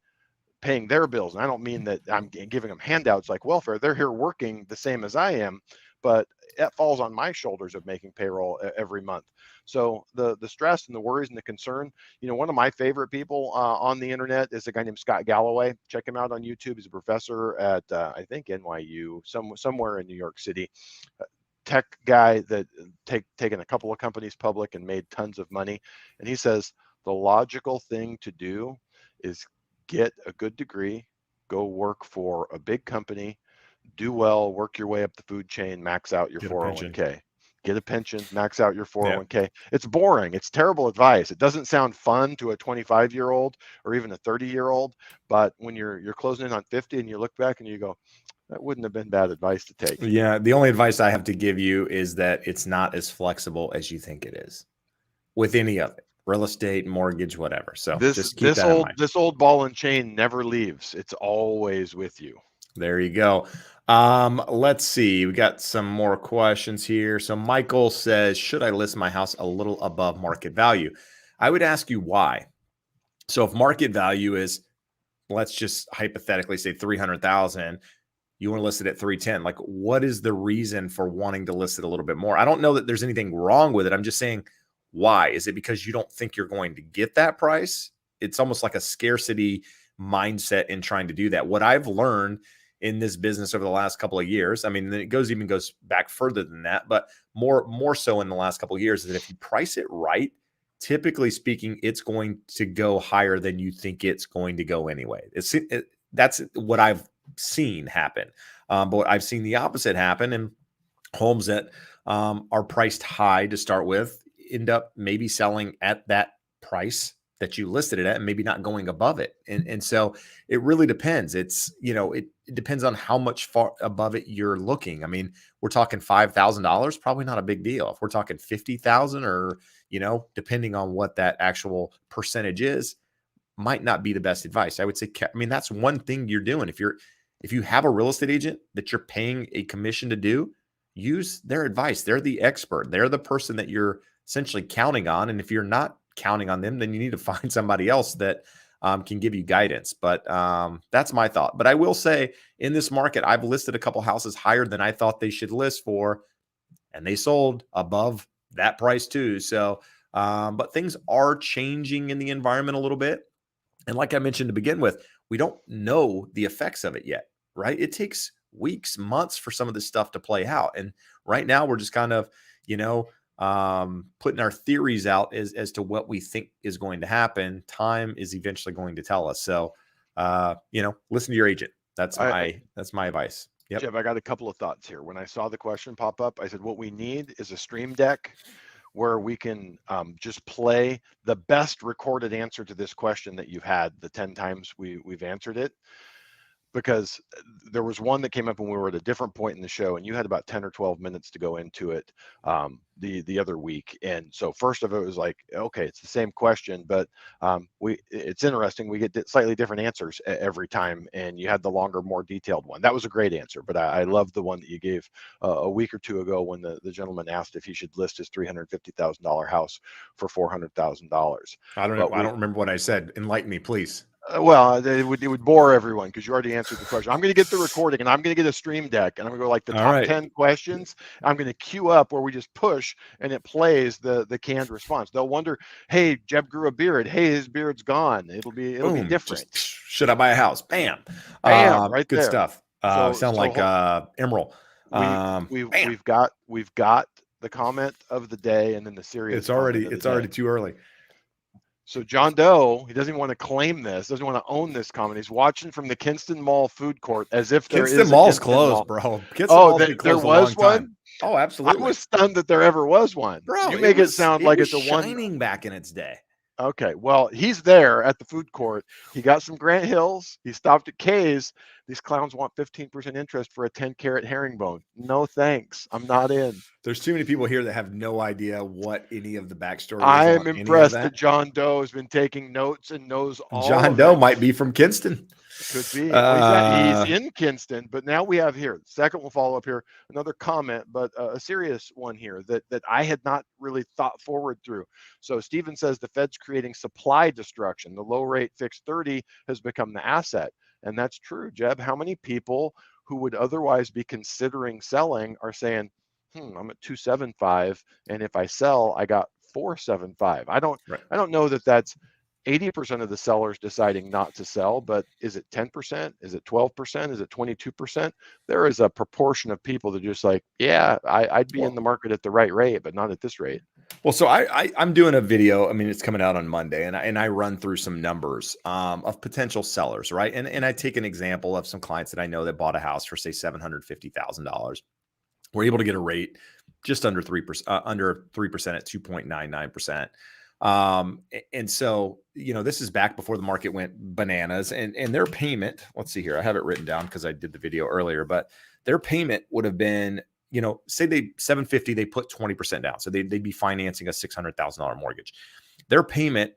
paying their bills. And I don't mean that I'm giving them handouts like welfare. They're here working the same as I am, but it falls on my shoulders of making payroll every month. So the stress and the worries and the concern, one of my favorite people on the internet is a guy named Scott Galloway. Check him out on YouTube. He's a professor at, I think, NYU, somewhere in New York City. Tech guy that taken a couple of companies public and made tons of money. And he says, the logical thing to do is get a good degree, go work for a big company, do well, work your way up the food chain, max out your 401k. Get a pension, max out your 401k. Yeah. It's boring. It's terrible advice. It doesn't sound fun to a 25-year-old or even a 30-year-old, but when you're closing in on 50 and you look back and you go, That wouldn't have been bad advice to take. Yeah. The only advice I have to give you is that it's not as flexible as you think it is with any of it, real estate, mortgage, whatever. So just keep that in mind. This old ball and chain never leaves. It's always with you. There you go. Let's see. We got some more questions here. So Michael says, should I list my house a little above market value? I would ask you why. So if market value is, let's just hypothetically say 300,000, you want to list it at 310. Like, what is the reason for wanting to list it a little bit more? I don't know that there's anything wrong with it. I'm just saying, why? Is it because you don't think you're going to get that price? It's almost like a scarcity mindset in trying to do that. What I've learned in this business over the last couple of years, I mean, it goes back further than that, but more so in the last couple of years, is that if you price it right, typically speaking, it's going to go higher than you think it's going to go anyway. That's what I've seen happen. But I've seen the opposite happen, and homes that are priced high to start with end up maybe selling at that price that you listed it at and maybe not going above it. And so it really depends. It's, it depends on how much far above it you're looking. I mean, we're talking $5,000, probably not a big deal. If we're talking 50,000 or, depending on what that actual percentage is, might not be the best advice. I would say, that's one thing you're doing. If you have a real estate agent that you're paying a commission to do, use their advice. They're the expert. They're the person that you're essentially counting on. And if you're not counting on them, then you need to find somebody else that can give you guidance. But that's my thought. But I will say, in this market, I've listed a couple houses higher than I thought they should list for, and they sold above that price too. So, but things are changing in the environment a little bit. And like I mentioned to begin with, we don't know the effects of it yet, right? It takes weeks, months for some of this stuff to play out. And right now we're just kind of, putting our theories out as to what we think is going to happen. Time is eventually going to tell us. So, listen to your agent. That's my advice. Yep. Jeb, I got a couple of thoughts here. When I saw the question pop up, I said, what we need is a stream deck where we can just play the best recorded answer to this question that you've had the 10 times we've answered it. Because there was one that came up when we were at a different point in the show, and you had about 10 or 12 minutes to go into it the other week. And so first of it was like, okay, it's the same question, but it's interesting. We get slightly different answers every time, and you had the longer, more detailed one. That was a great answer, but I love the one that you gave a week or two ago when the gentleman asked if he should list his $350,000 house for $400,000. I don't remember what I said. Enlighten me, please. Well, it would bore everyone because you already answered the question. I'm going to get the recording, and I'm going to get a stream deck, and I'm going to go like the top 10 questions. I'm going to queue up where we just push and it plays the canned response. They'll wonder, hey, Jeb grew a beard. Hey, his beard's gone. It'll be different. Should I buy a house? Bam. Right good there. Stuff. Sound like Emerald. We've got the comment of the day, and then the serious. It's already too early. So John Doe, he doesn't even want to claim this, doesn't want to own this comment. He's watching from the Kinston Mall food court as if there Kinston is Mall's Kinston closed, Mall. bro. Kinston There was one? Time. Oh, absolutely. I was stunned that there ever was one. Bro, you make it sound like it's a one shining back in its day. Okay, well, he's there at the food court. He got some Grant Hills. He stopped at Kay's. These clowns want 15% interest for a 10-carat herringbone. No thanks. I'm not in. There's too many people here that have no idea what any of the backstory is. I'm impressed that John Doe has been taking notes and knows all. John Doe might be from Kinston. Could be. Well, he's in Kinston, but now we have here. Second, we'll follow up here. Another comment, but a serious one here that I had not really thought forward through. So Stephen says the Fed's creating supply destruction. The low rate fixed 30 has become the asset. And that's true, Jeb. How many people who would otherwise be considering selling are saying, I'm at 275, and if I sell, I got 475. I don't know that that's 80% of the sellers deciding not to sell, but is it 10%? Is it 12%? Is it 22%? There is a proportion of people that are just like, yeah, I'd be in the market at the right rate, but not at this rate. Well, so I'm doing a video. I mean, it's coming out on Monday, and I run through some numbers of potential sellers, right? And I take an example of some clients that I know that bought a house for say $750,000. We're able to get a rate just under 3%, under 3% at 2.99%. And so, this is back before the market went bananas, and their payment, let's see here. I have it written down because I did the video earlier, but their payment would have been, say they 750, they put 20% down. So they'd be financing a $600,000 mortgage. Their payment,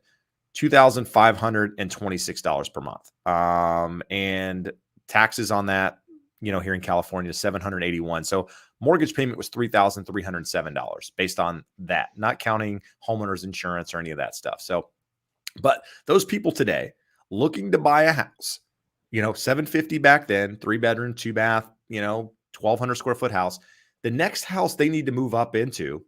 $2,526 per month. And taxes on that, here in California, $781. So mortgage payment was $3,307 based on that, not counting homeowners insurance or any of that stuff. So, but those people today looking to buy a house, 750 back then, 3-bedroom, 2-bath, 1,200 square foot house. The next house they need to move up into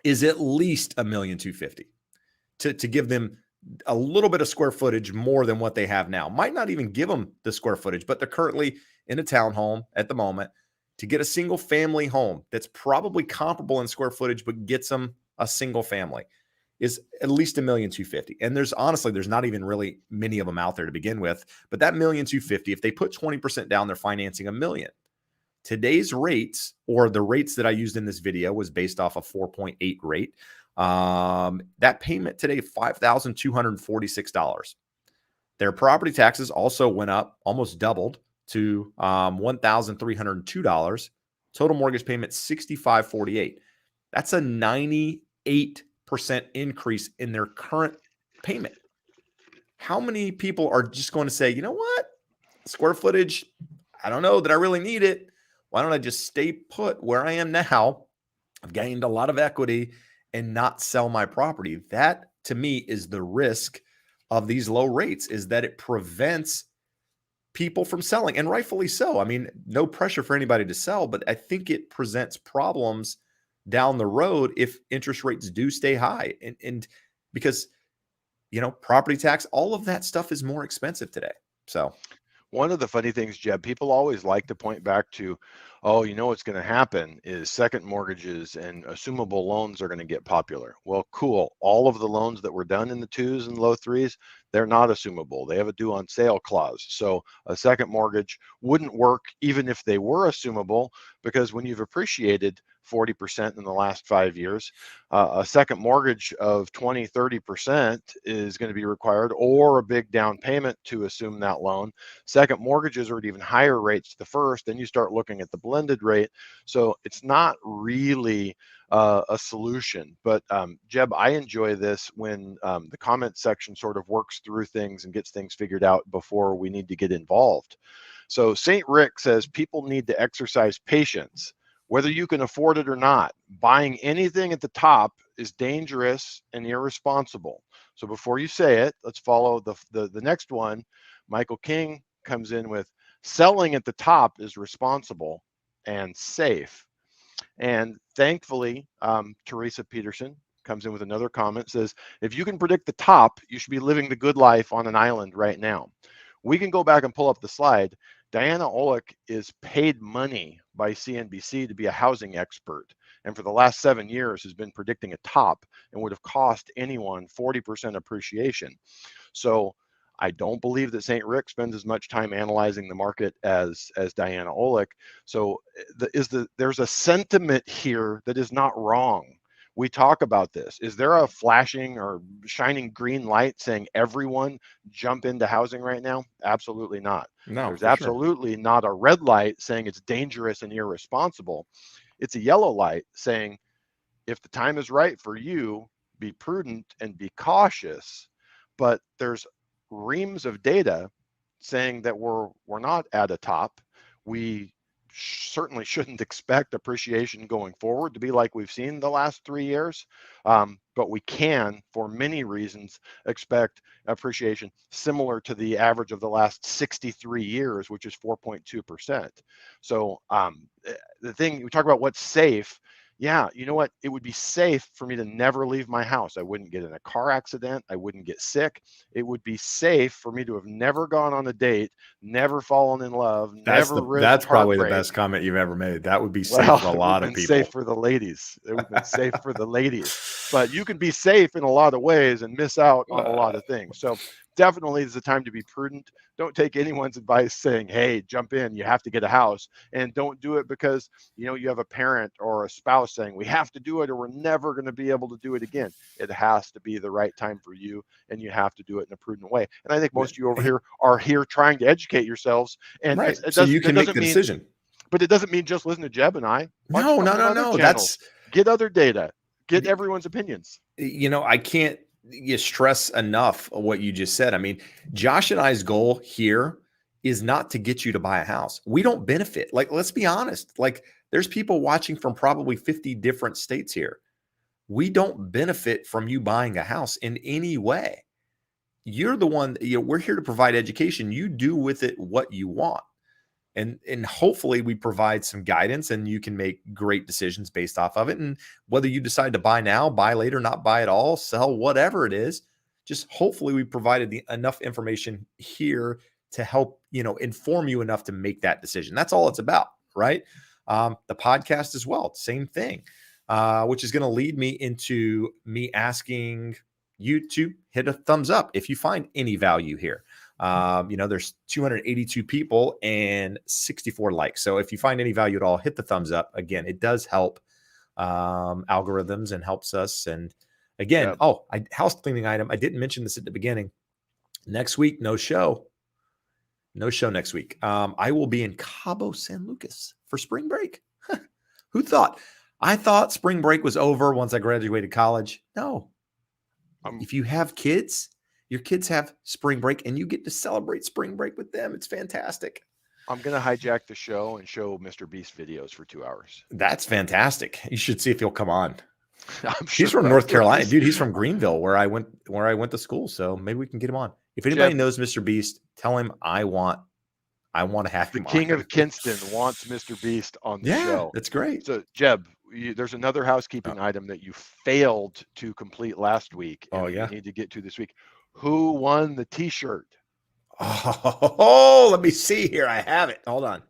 is at least $1,250,000 to give them a little bit of square footage more than what they have now. Might not even give them the square footage, but they're currently in a townhome at the moment. To get a single family home that's probably comparable in square footage, but gets them a single family, is at least $1,250,000. And there's not even really many of them out there to begin with. But that $1,250,000, if they put 20% down, they're financing $1 million. Today's rates, or the rates that I used in this video, was based off a 4.8 rate. That payment today, $5,246. Their property taxes also went up, almost doubled to $1,302. Total mortgage payment, $6,548. That's a 98% increase in their current payment. How many people are just going to say, you know what, square footage, I don't know that I really need it. Why don't I just stay put where I am now? I've gained a lot of equity and not sell my property. That, to me, is the risk of these low rates, is that it prevents people from selling, and rightfully so. I mean, no pressure for anybody to sell, but I think it presents problems down the road if interest rates do stay high. And because, property tax, all of that stuff is more expensive today. So one of the funny things, Jeb, people always like to point back to, oh, what's going to happen is second mortgages and assumable loans are going to get popular. Well, cool. All of the loans that were done in the 2s and low 3s, they're not assumable. They have a due on sale clause. So a second mortgage wouldn't work even if they were assumable, because when you've appreciated 40% in the last 5 years, a second mortgage of 20, 30% is going to be required, or a big down payment to assume that loan. Second mortgages are at even higher rates to the first, then you start looking at the blended rate. So it's not really a solution. But Jeb, I enjoy this when the comment section sort of works through things and gets things figured out before we need to get involved. So St. Rick says people need to exercise patience. Whether you can afford it or not, buying anything at the top is dangerous and irresponsible. So before you say it, let's follow the next one. Michael King comes in with, selling at the top is responsible and safe. And thankfully, Teresa Peterson comes in with another comment, says, if you can predict the top, you should be living the good life on an island right now. We can go back and pull up the slide. Diana Olick is paid money by CNBC to be a housing expert, and for the last 7 years has been predicting a top and would have cost anyone 40% appreciation. So I don't believe that St. Rick spends as much time analyzing the market as Diana Olick. So there's a sentiment here that is not wrong. We talk about this. Is there a flashing or shining green light saying everyone jump into housing right now? Absolutely not. no, There's absolutely not a red light saying it's dangerous and irresponsible. It's a yellow light saying, if the time is right for you, be prudent and be cautious. But there's reams of data saying that we're not at a top. We certainly shouldn't expect appreciation going forward to be like we've seen the last 3 years, but we can, for many reasons, expect appreciation similar to the average of the last 63 years, which is 4.2%. So the thing, we talk about what's safe. Yeah, you know what? It would be safe for me to never leave my house. I wouldn't get in a car accident. I wouldn't get sick. It would be safe for me to have never gone on a date, never fallen in love, never risked that's probably the heartbreak. best comment you've ever made. That would be safe for a lot of people. Safe for the ladies. It would have been safe for the ladies. But you can be safe in a lot of ways and miss out on a lot of things. So definitely is the time to be prudent. Don't take anyone's advice saying, hey, jump in, you have to get a house. And don't do it because, you have a parent or a spouse saying, we have to do it or we're never going to be able to do it again. It has to be the right time for you, and you have to do it in a prudent way. And I think most of you over here are here trying to educate yourselves. And Right. it So doesn't, you that can make doesn't the mean, decision. but it doesn't mean just listen to Jeb and I. Watch a No, no, couple no, of other no. channels. Get other data. Get everyone's opinions. I can't stress enough of what you just said. I mean, Josh and I's goal here is not to get you to buy a house. We don't benefit. Like, let's be honest. Like, there's people watching from probably 50 different states here. We don't benefit from you buying a house in any way. You're the one, we're here to provide education. You do with it what you want. And hopefully we provide some guidance and you can make great decisions based off of it. And whether you decide to buy now, buy later, not buy at all, sell, whatever it is, just hopefully we provided enough information here to help, inform you enough to make that decision. That's all it's about, right? The podcast as well, same thing, which is going to lead me into me asking you to hit a thumbs up if you find any value here. There's 282 people and 64 likes. So if you find any value at all, hit the thumbs up. Again, it does help algorithms and helps us. And again, house cleaning item. I didn't mention this at the beginning. Next week, no show next week. I will be in Cabo San Lucas for spring break. Who thought? I thought spring break was over once I graduated college. No. If you have kids, your kids have spring break and you get to celebrate spring break with them. It's fantastic. I'm going to hijack the show and show Mr. Beast videos for 2 hours. That's fantastic. You should see if he'll come on. He's from North Carolina, dude. He's from Greenville, where I went to school. So maybe we can get him on. If anybody knows Mr. Beast, tell him I want to have him on. The King of Kinston wants Mr. Beast on the show. That's great. So Jeb, there's another housekeeping item that you failed to complete last week. And you need to get to this week. Who won the t-shirt? Oh, let me see here. I have it. Hold on.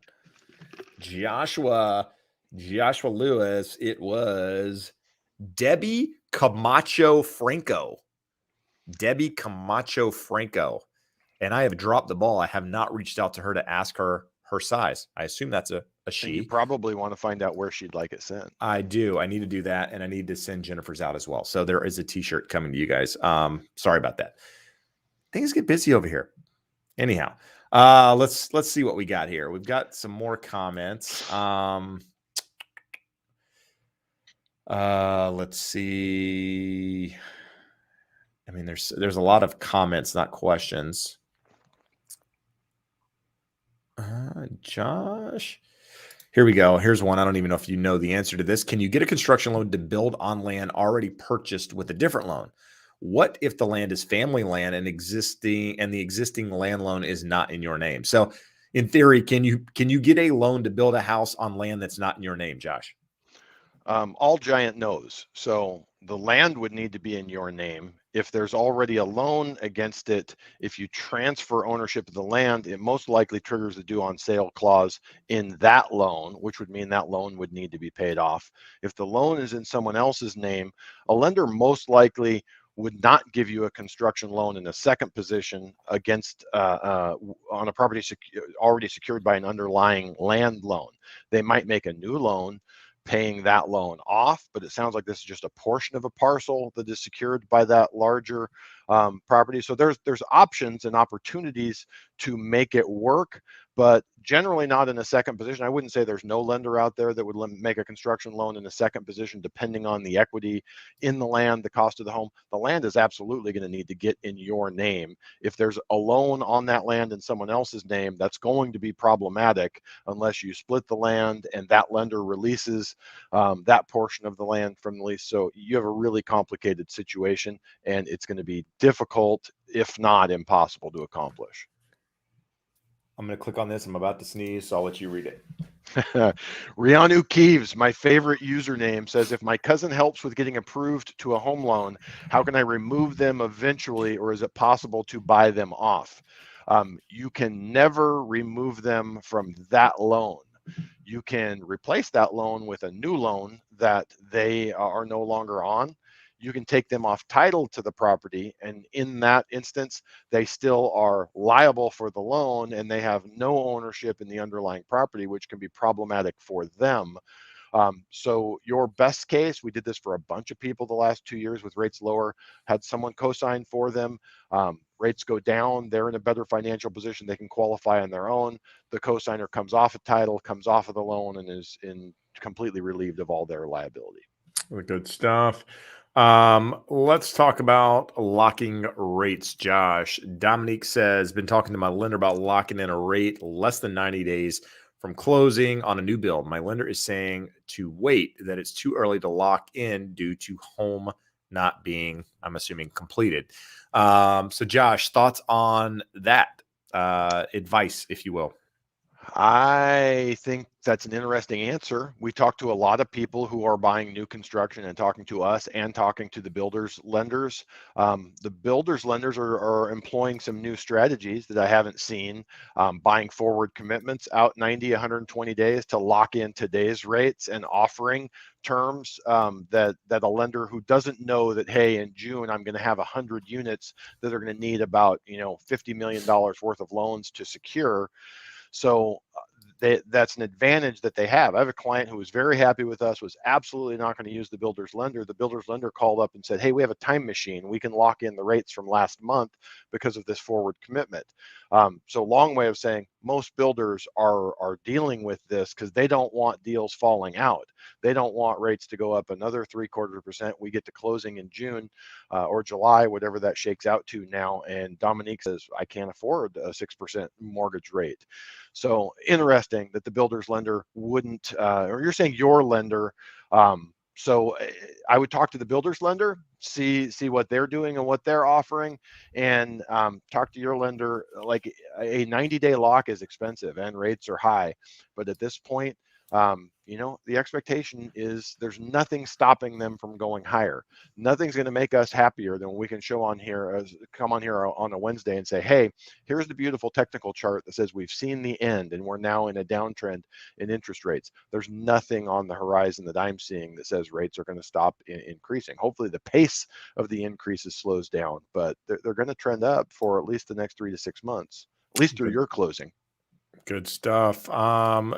Joshua Lewis. It was Debbie Camacho Franco. And I have dropped the ball. I have not reached out to her to ask her size. I assume that's a she. And you probably want to find out where she'd like it sent. I do. I need to do that. And I need to send Jennifer's out as well. So there is a t-shirt coming to you guys. Sorry about that. Things get busy over here. Anyhow, let's see what we got here. We've got some more comments. Let's see. I mean, there's a lot of comments, not questions. Josh, here we go. Here's one. I don't even know if you know the answer to this. Can you get a construction loan to build on land already purchased with a different loan? What if the land is family land and the existing land loan is not in your name? So in theory, can you get a loan to build a house on land that's not in your name, Josh? All giant no's. So the land would need to be in your name. If there's already a loan against it, if you transfer ownership of the land, it most likely triggers the due on sale clause in that loan, which would mean that loan would need to be paid off. If the loan is in someone else's name, a lender most likely would not give you a construction loan in a second position against on a property already secured by an underlying land loan. They might make a new loan paying that loan off, but it sounds like this is just a portion of a parcel that is secured by that larger property. So there's options and opportunities to make it work, but generally not in a second position. I wouldn't say there's no lender out there that would make a construction loan in a second position, depending on the equity in the land, the cost of the home. The land is absolutely going to need to get in your name. If there's a loan on that land in someone else's name, that's going to be problematic unless you split the land and that lender releases that portion of the land from the lease. So you have a really complicated situation, and it's going to be difficult, if not impossible, to accomplish. I'm going to click on this. I'm about to sneeze, so I'll let you read it. Rianu Keeves, my favorite username, says, if my cousin helps with getting approved to a home loan, how can I remove them eventually, or is it possible to buy them off? You can never remove them from that loan. You can replace that loan with a new loan that they are no longer on. you can take them off title to the property, and in that instance, they still are liable for the loan and they have no ownership in the underlying property, which can be problematic for them. So your best case, we did this for a bunch of people the last 2 years with rates lower, had someone co-sign for them. Rates go down, they're in a better financial position, they can qualify on their own. The co-signer comes off a title, comes off of the loan, and is completely relieved of all their liability. Good stuff. Let's talk about locking rates, Josh. Dominique says, been talking to my lender about locking in a rate less than 90 days from closing on a new build. My lender is saying to wait, that it's too early to lock in due to home not being, I'm assuming, completed. So Josh, thoughts on that advice, if you will? I think that's an interesting answer. We talk to a lot of people who are buying new construction and talking to us and talking to the builders lenders. The builders lenders are employing some new strategies that I haven't seen, buying forward commitments out 90, 120 days to lock in today's rates and offering terms that a lender who doesn't know that, hey, in June I'm going to have 100 units that are going to need about $50 million worth of loans to secure. So that's an advantage that they have. I have a client who was very happy with us, was absolutely not going to use the builder's lender. The builder's lender called up and said, hey, we have a time machine. We can lock in the rates from last month because of this forward commitment. So long way of saying most builders are dealing with this because they don't want deals falling out. They don't want rates to go up another 0.75%. We get to closing in June or July, whatever that shakes out to now. And Dominique says, I can't afford a 6% mortgage rate. So interesting that the builder's lender wouldn't, or you're saying your lender. So I would talk to the builder's lender, see what they're doing and what they're offering, and talk to your lender. Like a 90-day lock is expensive and rates are high, but at this point, the expectation is there's nothing stopping them from going higher. Nothing's going to make us happier than we can come on here on a Wednesday and say, hey, here's the beautiful technical chart that says we've seen the end and we're now in a downtrend in interest rates. There's nothing on the horizon that I'm seeing that says rates are going to stop increasing. Hopefully the pace of the increases slows down, but they're going to trend up for at least the next 3 to 6 months, at least through your closing. Good stuff. John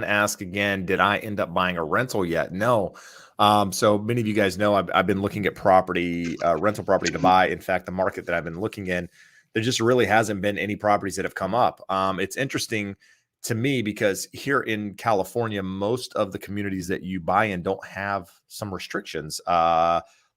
asked again, did I end up buying a rental yet? No. So many of you guys know I've been looking at rental property to buy. In fact, the market that I've been looking in, there just really hasn't been any properties that have come up. It's interesting to me because here in California, most of the communities that you buy in don't have some restrictions, in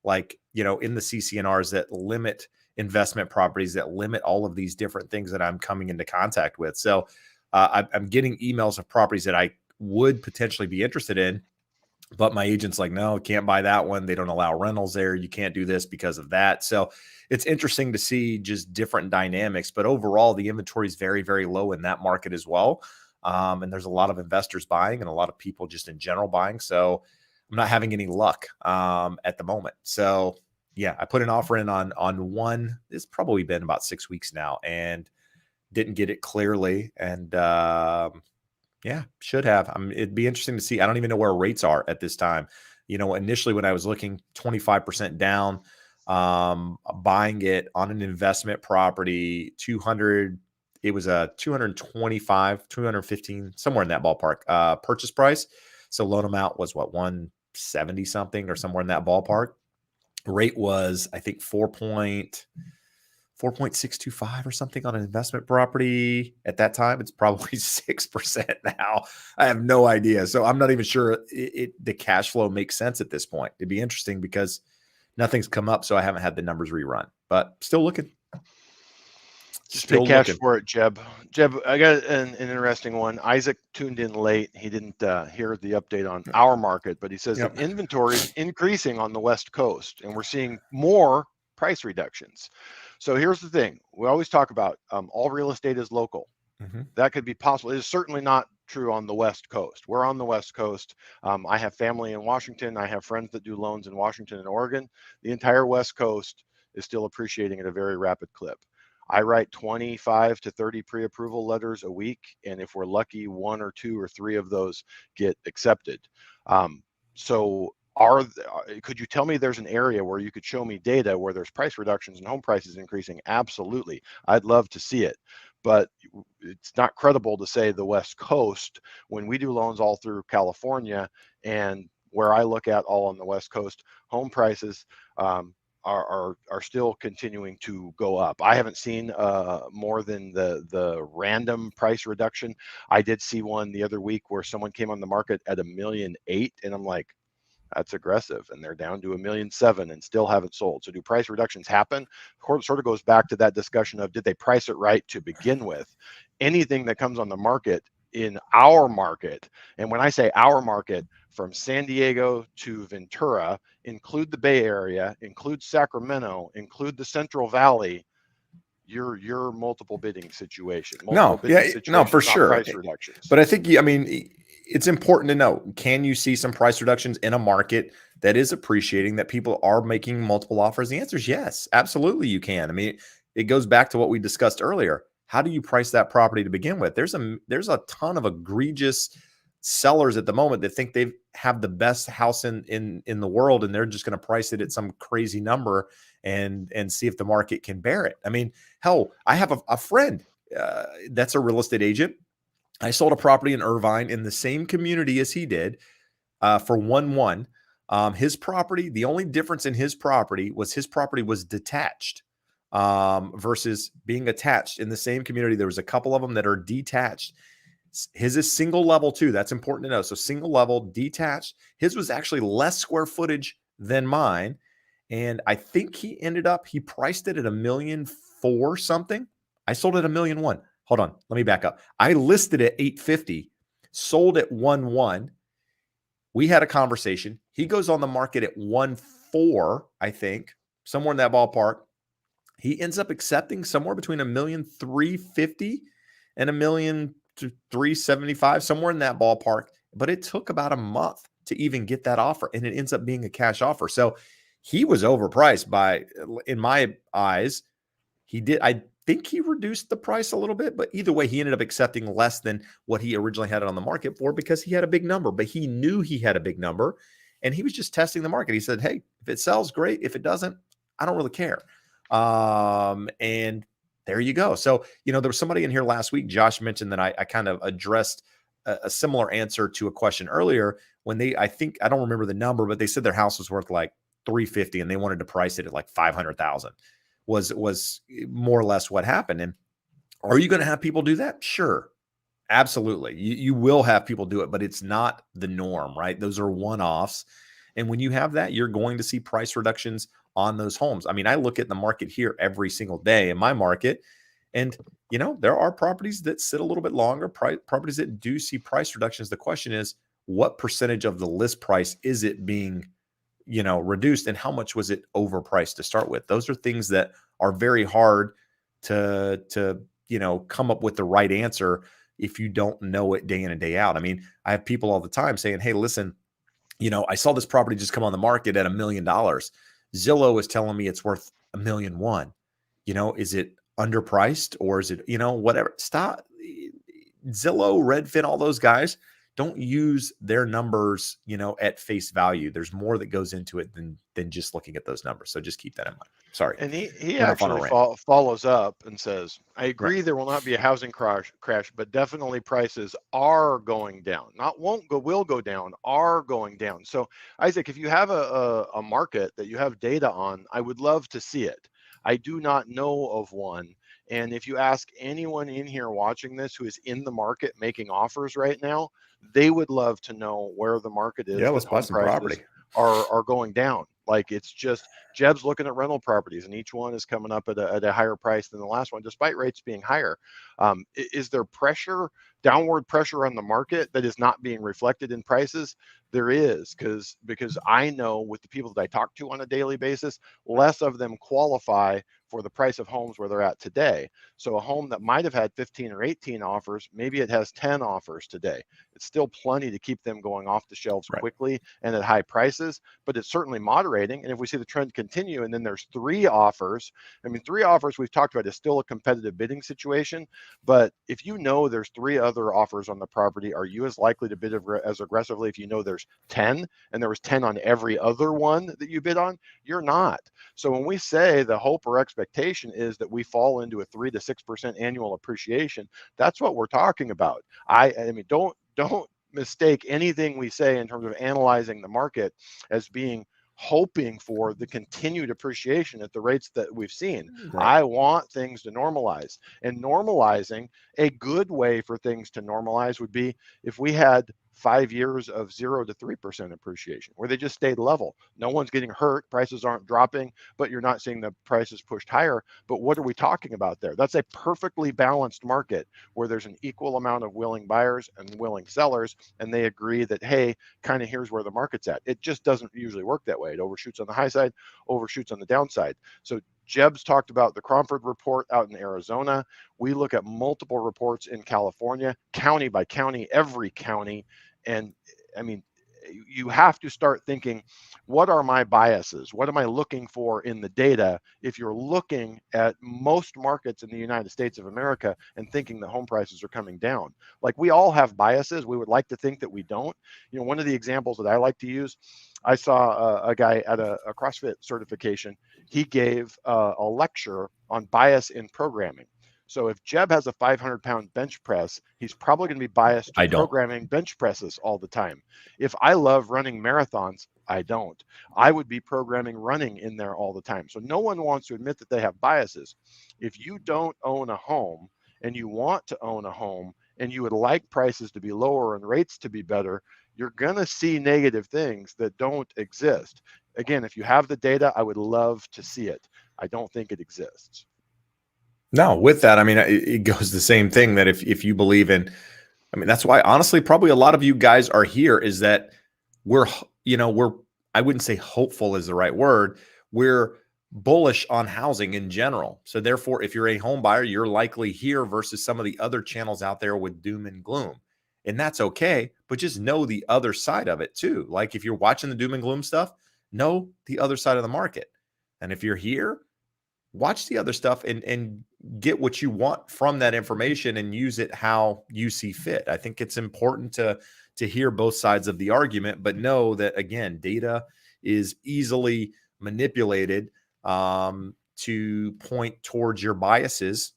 the CCNRs that limit investment properties, that limit all of these different things that I'm coming into contact with. So I'm getting emails of properties that I would potentially be interested in, but my agent's like, no, can't buy that one. They don't allow rentals there. You can't do this because of that. So it's interesting to see just different dynamics, but overall the inventory is very, very low in that market as well. And there's a lot of investors buying and a lot of people just in general buying. So I'm not having any luck at the moment. So yeah, I put an offer in on one. It's probably been about 6 weeks now and didn't get it clearly. And should have. It'd be interesting to see. I don't even know where rates are at this time. Initially when I was looking 25% down, buying it on an investment property, 200, it was a 225, 215, somewhere in that ballpark, purchase price. So loan amount was 170 something or somewhere in that ballpark. Rate was, I think, 4.625 or something on an investment property at that time. It's probably 6% now. I have no idea. So I'm not even sure the cash flow makes sense at this point. It'd be interesting because nothing's come up, so I haven't had the numbers rerun, but still looking. Just pay cash for it, Jeb. Jeb, I got an interesting one. Isaac tuned in late. He didn't hear the update on our market, but he says that inventory is increasing on the West Coast, and we're seeing more price reductions. So here's the thing. We always talk about all real estate is local. Mm-hmm. That could be possible. It is certainly not true on the West Coast. We're on the West Coast. I have family in Washington. I have friends that do loans in Washington and Oregon. The entire West Coast is still appreciating at a very rapid clip. I write 25 to 30 pre-approval letters a week, and if we're lucky, 1 or 2 or 3 of those get accepted. So Could you tell me there's an area where you could show me data where there's price reductions and home prices increasing? Absolutely. I'd love to see it. But it's not credible to say the West Coast when we do loans all through California, and where I look at all on the West Coast, home prices are still continuing to go up. I haven't seen more than the random price reduction. I did see one the other week where someone came on the market at $1.8 million, and I'm like, that's aggressive, and they're down to $1.7 million and still haven't sold. So do price reductions happen? Sort of goes back to that discussion of, did they price it right to begin with? Anything that comes on the market in our market, and when I say our market, from San Diego to Ventura, include the Bay Area, include Sacramento, include the Central Valley, your multiple bidding situation. Multiple bidding situation, for not sure. price reductions. But I think, I mean, it's important to know, can you see some price reductions in a market that is appreciating, that people are making multiple offers? The answer is yes, absolutely you can. I mean, it goes back to what we discussed earlier. How do you price that property to begin with? There's a ton of egregious sellers at the moment that think they have the best house in the world, and they're just going to price it at some crazy number and see if the market can bear it. I mean, hell, I have a friend that's a real estate agent. I sold a property in Irvine in the same community as he did for 1-1. His property, the only difference in his property was detached versus being attached in the same community. There was a couple of them that are detached. His is single level too. That's important to know. So single level, detached. His was actually less square footage than mine. And I think he priced it at $1.4 million something. I sold it $1.1 million. Hold on. Let me back up. I listed at $850, sold at 1-1. We had a conversation. He goes on the market at 1.4, I think, somewhere in that ballpark. He ends up accepting somewhere between $1.350 and $1.375, somewhere in that ballpark. But it took about a month to even get that offer, and it ends up being a cash offer. So he was overpriced in my eyes. I think he reduced the price a little bit, but either way, he ended up accepting less than what he originally had it on the market for, because he had a big number. But he knew he had a big number, and he was just testing the market. He said, hey, if it sells, great. If it doesn't, I don't really care. And there you go. So, there was somebody in here last week, Josh mentioned that I kind of addressed a similar answer to a question earlier when I don't remember the number, but they said their house was worth like 350 and they wanted to price it at like 500,000 was more or less what happened. And are you going to have people do that? Sure. Absolutely. You will have people do it, but it's not the norm, right? Those are one-offs. And when you have that, you're going to see price reductions on those homes. I mean, I look at the market here every single day in my market, and there are properties that sit a little bit longer, properties that do see price reductions. The question is, what percentage of the list price is it being reduced, and how much was it overpriced to start with? Those are things that are very hard to come up with the right answer if you don't know it day in and day out. I mean, I have people all the time saying, hey, listen, I saw this property just come on the market at $1 million. Zillow is telling me it's worth $1.1 million. Is it underpriced, or is it, whatever? Stop. Zillow, Redfin, all those guys, don't use their numbers, at face value. There's more that goes into it than just looking at those numbers. So just keep that in mind. Sorry. And he actually follows up and says, I agree, there will not be a housing crash, but definitely prices are going down. Not won't go, will go down, are going down. So Isaac, if you have a market that you have data on, I would love to see it. I do not know of one. And if you ask anyone in here watching this who is in the market making offers right now, they would love to know where the market is. Yeah, let's buy some property. Are going down. Like, it's just, Jeb's looking at rental properties, and each one is coming up at a higher price than the last one, despite rates being higher. Is there downward pressure on the market that is not being reflected in prices? There is, because I know with the people that I talk to on a daily basis, less of them qualify for the price of homes where they're at today. So a home that might have had 15 or 18 offers, maybe it has 10 offers today. It's still plenty to keep them going off the shelves quickly and at high prices, but it's certainly moderating. And if we see the trend continue, and then there's 3 offers, I mean, 3 offers we've talked about is still a competitive bidding situation. But if there's 3 other offers on the property, are you as likely to bid as aggressively if you know there's there's 10 and there was 10 on every other one that you bid on, you're not. So when we say the hope or expectation is that we fall into a 3 to 6% annual appreciation, that's what we're talking about. I mean, don't mistake anything we say in terms of analyzing the market as being hoping for the continued appreciation at the rates that we've seen. Right. I want things to normalize, and normalizing, a good way for things to normalize would be if we had 5 years of 0 to 3% appreciation where they just stayed level. No one's getting hurt, prices aren't dropping, but you're not seeing the prices pushed higher. But what are we talking about there? That's a perfectly balanced market where there's an equal amount of willing buyers and willing sellers, and they agree that, hey, kind of here's where the market's at. It just doesn't usually work that way. It overshoots on the high side, overshoots on the downside. So Jeb's talked about the Cromford report out in Arizona. We look at multiple reports in California, county by county, every county. And I mean, you have to start thinking, what are my biases? What am I looking for in the data? If you're looking at most markets in the United States of America and thinking that home prices are coming down, like, we all have biases. We would like to think that we don't. You know, one of the examples that I like to use, I saw a guy at a CrossFit certification. He gave a lecture on bias in programming. So if Jeb has a 500-pound bench press, he's probably going to be biased to programming bench presses all the time. If I love running marathons, I don't. I would be programming running in there all the time. So no one wants to admit that they have biases. If you don't own a home and you want to own a home and you would like prices to be lower and rates to be better, you're going to see negative things that don't exist. Again, if you have the data, I would love to see it. I don't think it exists. No, with that, I mean, it goes the same thing that if you believe in, I mean, that's why honestly, probably a lot of you guys are here is that we're, I wouldn't say hopeful is the right word. We're bullish on housing in general. So therefore, if you're a home buyer, you're likely here versus some of the other channels out there with doom and gloom. And that's okay, but just know the other side of it too. Like if you're watching the doom and gloom stuff, know the other side of the market. And if you're here, watch the other stuff and get what you want from that information and use it how you see fit. I think it's important to hear both sides of the argument, but know that, again, data is easily manipulated to point towards your biases,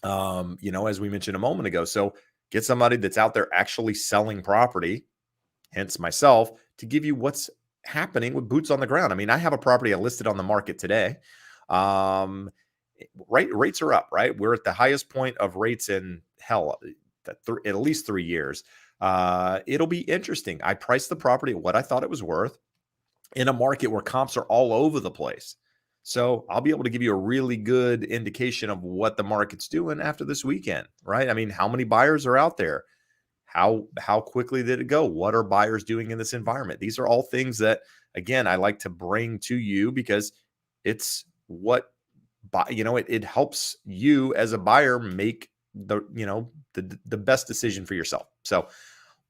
as we mentioned a moment ago. So get somebody that's out there actually selling property, hence myself, to give you what's happening with boots on the ground. I mean, I have a property I listed on the market today. Rates are up, right? We're at the highest point of rates in at least 3 years. It'll be interesting. I priced the property at what I thought it was worth in a market where comps are all over the place. So I'll be able to give you a really good indication of what the market's doing after this weekend, right? I mean, how many buyers are out there? How quickly did it go? What are buyers doing in this environment? These are all things that, again, I like to bring to you because it's what, it helps you as a buyer make the best decision for yourself. So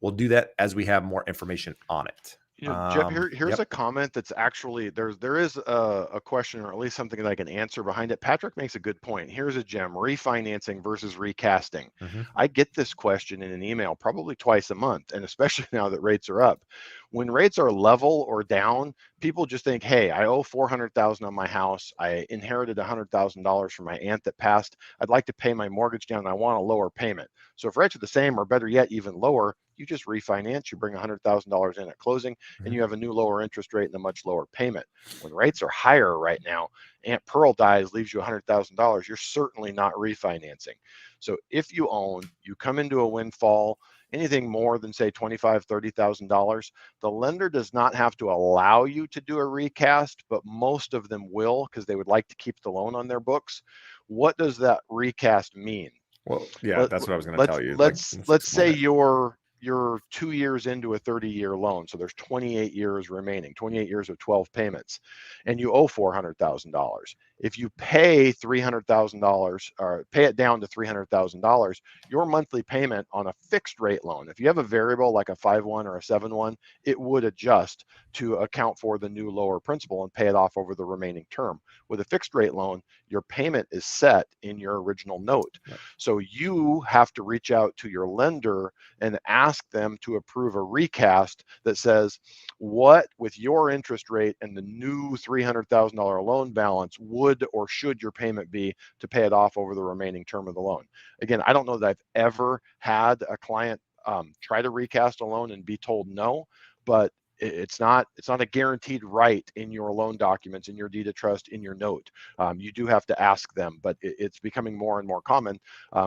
we'll do that as we have more information on it. Jeb, here's a comment that's actually, there is a question, or at least something that I can answer behind it. Patrick makes a good point. Here's a gem: refinancing versus recasting. Mm-hmm. I get this question in an email probably twice a month, and especially now that rates are up. When rates are level or down, people just think, hey, I owe $400,000 on my house. I inherited $100,000 from my aunt that passed. I'd like to pay my mortgage down. And I want a lower payment. So if rates are the same, or better yet, even lower, you just refinance. You bring $100,000 in at closing, and you have a new lower interest rate and a much lower payment. When rates are higher right now, Aunt Pearl dies, leaves you $100,000. You're certainly not refinancing. So if you own, you come into a windfall, anything more than say $25,000, $30,000, the lender does not have to allow you to do a recast, but most of them will because they would like to keep the loan on their books. What does that recast mean? Well, yeah, that's what I was going to tell you. Let's say you're 2 years into a 30-year loan, so there's 28 years remaining, 28 years of 12 payments, and you owe $400,000. If you pay $300,000 or pay it down to $300,000, your monthly payment on a fixed rate loan, if you have a variable like a 5-1 or a 7-1, it would adjust to account for the new lower principal and pay it off over the remaining term. With a fixed rate loan, your payment is set in your original note. Right. So you have to reach out to your lender and ask them to approve a recast that says, what with your interest rate and the new $300,000 loan balance would or should your payment be to pay it off over the remaining term of the loan? Again, I don't know that I've ever had a client try to recast a loan and be told no, but it's not a guaranteed right in your loan documents, in your deed of trust, in your note. You do have to ask them, but it's becoming more and more common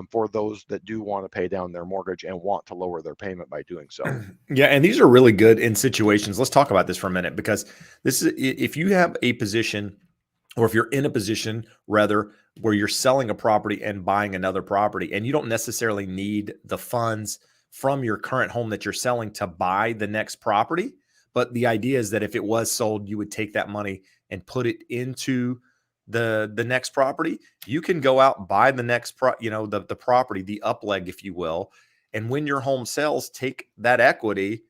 for those that do want to pay down their mortgage and want to lower their payment by doing so. Yeah, and these are really good in situations. Let's talk about this for a minute, because this is, if you have a position, or if you're in a position rather, where you're selling a property and buying another property, and you don't necessarily need the funds from your current home that you're selling to buy the next property. But the idea is that if it was sold, you would take that money and put it into the next property. You can go out and buy the next the property, the up leg, if you will. And when your home sells, take that equity,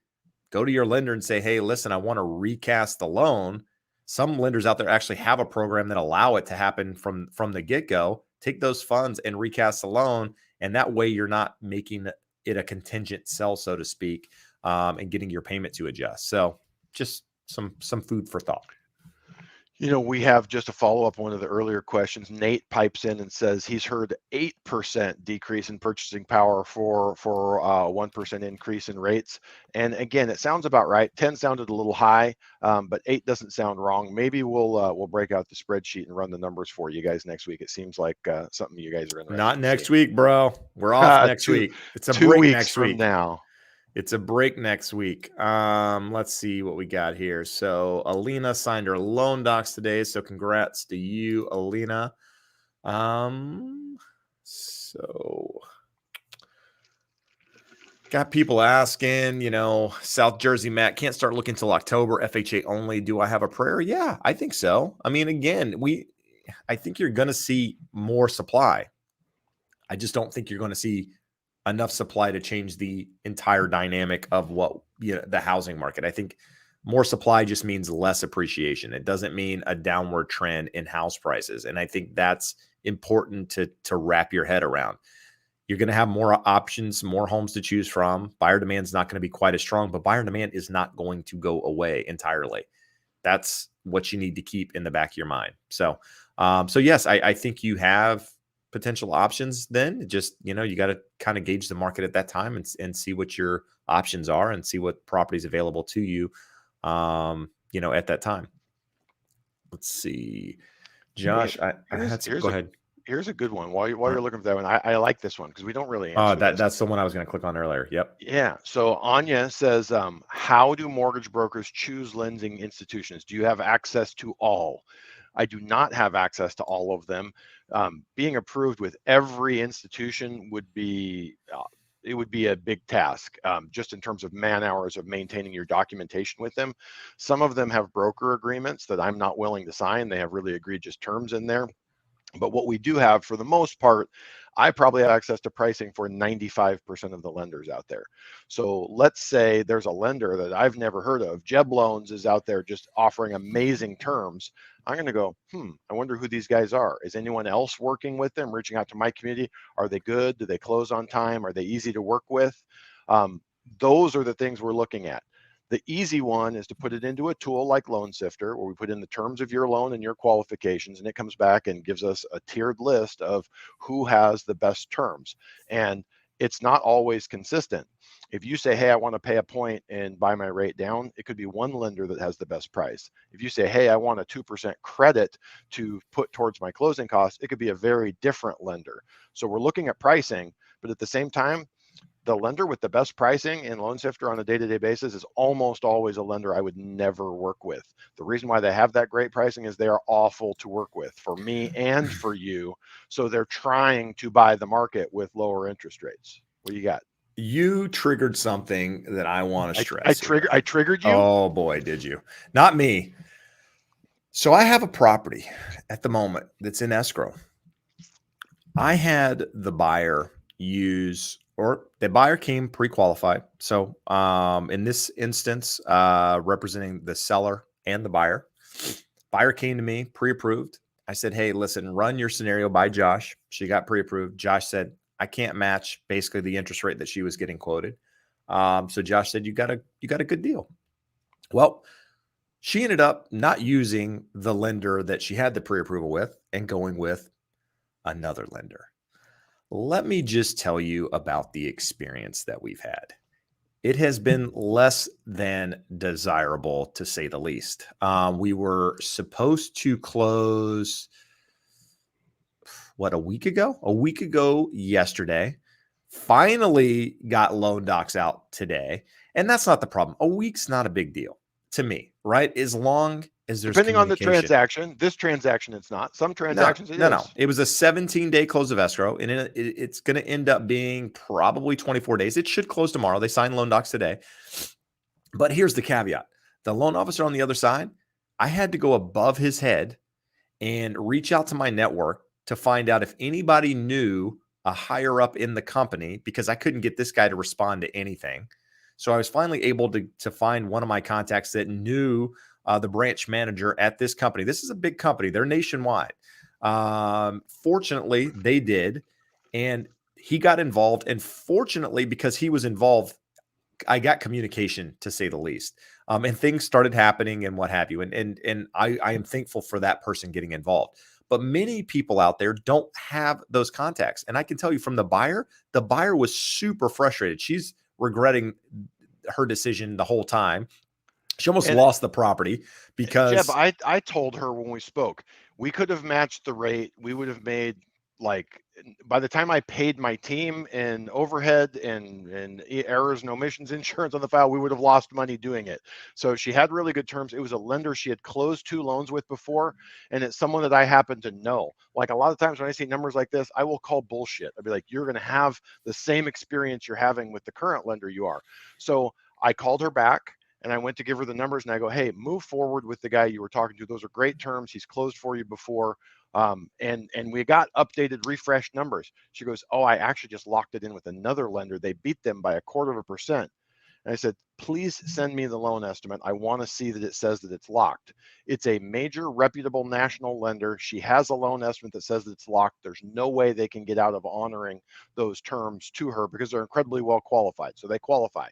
go to your lender and say, hey, listen, I want to recast the loan. Some lenders out there actually have a program that allow it to happen from the get-go. Take those funds and recast the loan. And that way you're not making it a contingent sell, so to speak, and getting your payment to adjust. So just some food for thought. You know, we have, just a follow-up one of the earlier questions. Nate pipes in and says he's heard 8% decrease in purchasing power for 1% increase in rates. And again, it sounds about right. 10 sounded a little high, but 8 doesn't sound wrong. Maybe we'll break out the spreadsheet and run the numbers for you guys next week. It seems like something you guys are interested Not in next seeing. week, bro. We're off next week. It's a 2 break weeks next from week. now. It's a break next week. Let's see what we got here. So Alina signed her loan docs today. So congrats to you, Alina. So got people asking, South Jersey Matt can't start looking till October, FHA only. Do I have a prayer? Yeah, I think so. I mean, again, I think you're going to see more supply. I just don't think you're going to see enough supply to change the entire dynamic of the housing market. I think more supply just means less appreciation. It doesn't mean a downward trend in house prices. And I think that's important to wrap your head around. You're going to have more options, more homes to choose from. Buyer demand is not going to be quite as strong, but buyer demand is not going to go away entirely. That's what you need to keep in the back of your mind. So yes, I think you have potential options. Then just, you got to kind of gauge the market at that time and see what your options are and see what properties available to you, at that time. Let's see, Josh, I had some, go ahead. Here's a good one. While you're looking for that one, I like this one because we don't really answer that's the one I was going to click on earlier. Yep. Yeah. So Anya says, how do mortgage brokers choose lending institutions? Do you have access to all? I do not have access to all of them. Being approved with every institution would be it would be a big task, just in terms of man hours of maintaining your documentation with them. Some of them have broker agreements that I'm not willing to sign. They have really egregious terms in there. But what we do have, for the most part, I probably have access to pricing for 95% of the lenders out there. So let's say there's a lender that I've never heard of. Jeb Loans is out there just offering amazing terms. I'm going to go, I wonder who these guys are. Is anyone else working with them, reaching out to my community? Are they good? Do they close on time? Are they easy to work with? Those are the things we're looking at. The easy one is to put it into a tool like Loan Sifter, where we put in the terms of your loan and your qualifications, and it comes back and gives us a tiered list of who has the best terms. And it's not always consistent. If you say, hey, I want to pay a point and buy my rate down, it could be one lender that has the best price. If you say, hey, I want a 2% credit to put towards my closing costs, it could be a very different lender. So we're looking at pricing, but at the same time, the lender with the best pricing in Loan Sifter on a day-to-day basis is almost always a lender I would never work with. The reason why they have that great pricing is they are awful to work with for me and for you. So they're trying to buy the market with lower interest rates. What do you got? You triggered something that I want to stress. I triggered you? Oh boy, did you? Not me. So I have a property at the moment that's in escrow. I had the buyer or the buyer came pre-qualified. So in this instance, representing the seller and the buyer came to me pre-approved. I said, hey, listen, run your scenario by Josh. She got pre-approved. Josh said, I can't match basically the interest rate that she was getting quoted. So Josh said, you got a good deal. Well, she ended up not using the lender that she had the pre-approval with and going with another lender. Let me just tell you about the experience that we've had. It has been less than desirable, to say the least. We were supposed to close, a week ago? A week ago yesterday. Finally got loan docs out today. And that's not the problem. A week's not a big deal to me, right? As long as there's Depending on the communication. transaction, this transaction, it's not. Some transactions, it is. No. It was a 17-day close of escrow, and it's going to end up being probably 24 days. It should close tomorrow. They signed loan docs today. But here's the caveat. The loan officer on the other side, I had to go above his head and reach out to my network to find out if anybody knew a higher up in the company, because I couldn't get this guy to respond to anything. So I was finally able to find one of my contacts that knew the branch manager at this company. This is a big company. They're nationwide. Fortunately, they did. And he got involved. And fortunately, because he was involved, I got communication, to say the least. And things started happening and what have you. And I am thankful for that person getting involved. But many people out there don't have those contacts. And I can tell you from the buyer was super frustrated. She's regretting her decision the whole time. She almost lost the property because Jeb, I told her when we spoke, we could have matched the rate. We would have made, like, by the time I paid my team and overhead and errors and omissions insurance on the file, we would have lost money doing it. So she had really good terms. It was a lender she had closed 2 loans with before, and it's someone that I happen to know. Like, a lot of times when I see numbers like this, I will call bullshit. I'll be like, you're going to have the same experience you're having with the current lender you are. So I called her back. And I went to give her the numbers and I go, hey, move forward with the guy you were talking to. Those are great terms. He's closed for you before. And we got updated, refreshed numbers. She goes, oh, I actually just locked it in with another lender. They beat them by 0.25%. And I said, please send me the loan estimate. I want to see that it says that it's locked. It's a major reputable national lender. She has a loan estimate that says that it's locked. There's no way they can get out of honoring those terms to her because they're incredibly well qualified. So they qualify.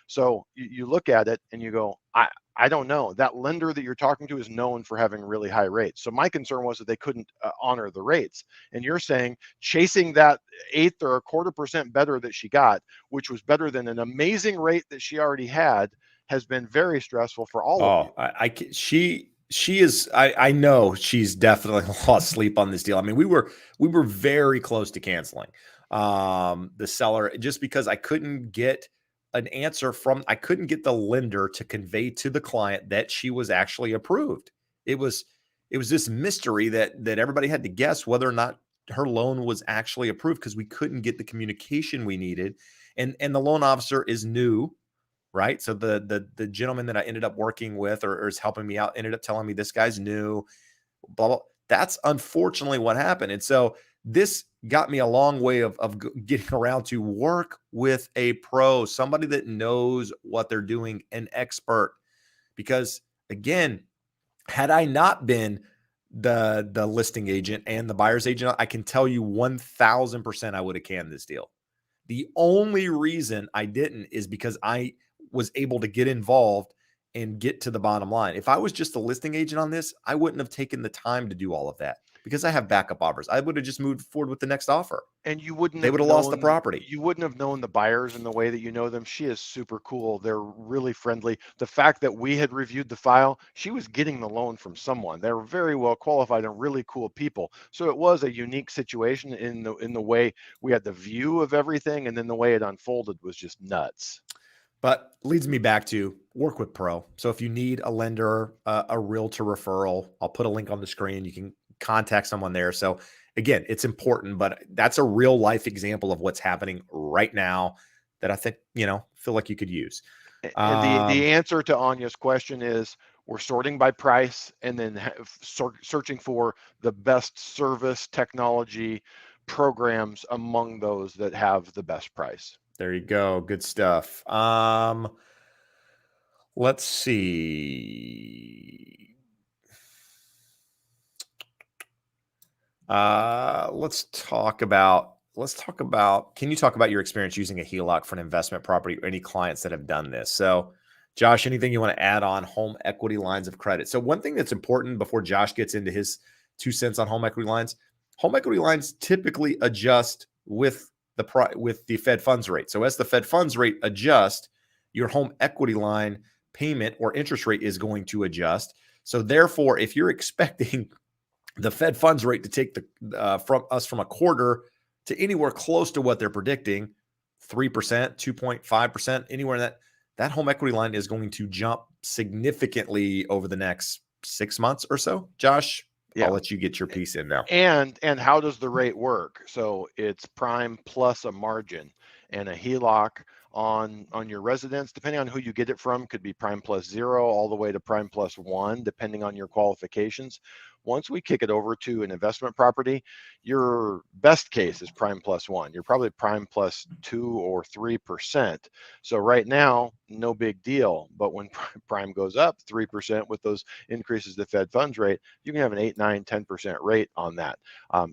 So you look at it and you go, I don't know. That lender that you're talking to is known for having really high rates. So my concern was that they couldn't honor the rates. And you're saying chasing that 1/8 or 0.25% better that she got, which was better than an amazing rate that she already had, has been very stressful for all of you. She is. I know she's definitely lost sleep on this deal. I mean, we were very close to canceling the seller just because I couldn't get an answer I couldn't get the lender to convey to the client that she was actually approved. It was this mystery that everybody had to guess whether or not her loan was actually approved because we couldn't get the communication we needed. And the loan officer is new, right? So the gentleman that I ended up working with or is helping me out ended up telling me this guy's new, blah, blah. That's unfortunately what happened. And so this got me a long way of getting around to work with a pro, somebody that knows what they're doing, an expert. Because again, had I not been the listing agent and the buyer's agent, I can tell you 1000% I would have canned this deal. The only reason I didn't is because I was able to get involved and get to the bottom line. If I was just a listing agent on this, I wouldn't have taken the time to do all of that because I have backup offers. I would have just moved forward with the next offer. And you wouldn't They would have lost the property. You wouldn't have known the buyers in the way that you know them. She is super cool. They're really friendly. The fact that we had reviewed the file, she was getting the loan from someone. They're very well qualified and really cool people. So it was a unique situation in the way we had the view of everything, and then the way it unfolded was just nuts. But leads me back to work with pro. So if you need a lender, a realtor referral, I'll put a link on the screen. You can contact someone there. So again, it's important, but that's a real life example of what's happening right now that I think, feel like you could use. And the answer to Anya's question is, we're sorting by price and then searching for the best service, technology, programs among those that have the best price. There you go. Good stuff. Let's see. Can you talk about your experience using a HELOC for an investment property or any clients that have done this? So Josh, anything you want to add on home equity lines of credit? So one thing that's important before Josh gets into his 2 cents on home equity lines typically adjust with the Fed funds rate. So as the Fed funds rate adjusts, your home equity line payment or interest rate is going to adjust. So therefore, if you're expecting the Fed funds rate to take from a quarter to anywhere close to what they're predicting, 3%, 2.5%, anywhere in that home equity line is going to jump significantly over the next 6 months or so. Josh, yeah. I'll let you get your piece in now. And how does the rate work? So it's prime plus a margin, and a HELOC on your residence, depending on who you get it from, could be prime plus 0 all the way to prime plus 1, depending on your qualifications. Once we kick it over to an investment property, your best case is prime plus 1. You're probably prime plus 2 or 3%. So right now, no big deal. But when prime goes up 3% with those increases the Fed funds rate, you can have an 8, 9, 10% rate on that.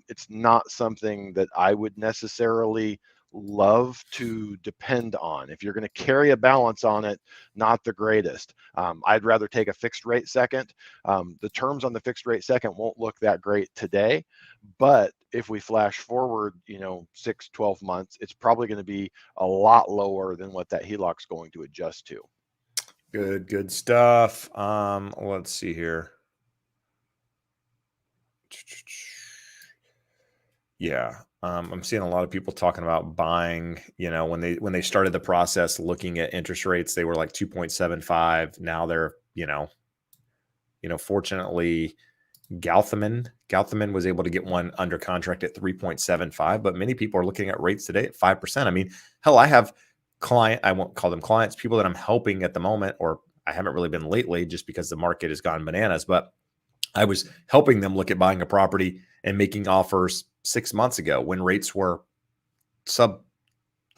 It's not something that I would necessarily love to depend on. If you're going to carry a balance on it, not the greatest. I'd rather take a fixed rate second. The terms on the fixed rate second won't look that great today, but if we flash forward, 6, 12 months, it's probably going to be a lot lower than what that HELOC's going to adjust to. Good stuff. Let's see here. Yeah. I'm seeing a lot of people talking about buying, when they started the process looking at interest rates, they were like 2.75. Now they're, fortunately Galthaman was able to get one under contract at 3.75, but many people are looking at rates today at 5%. I mean, hell, I have I won't call them clients, people that I'm helping at the moment, or I haven't really been lately just because the market has gone bananas, but I was helping them look at buying a property and making offers 6 months ago when rates were sub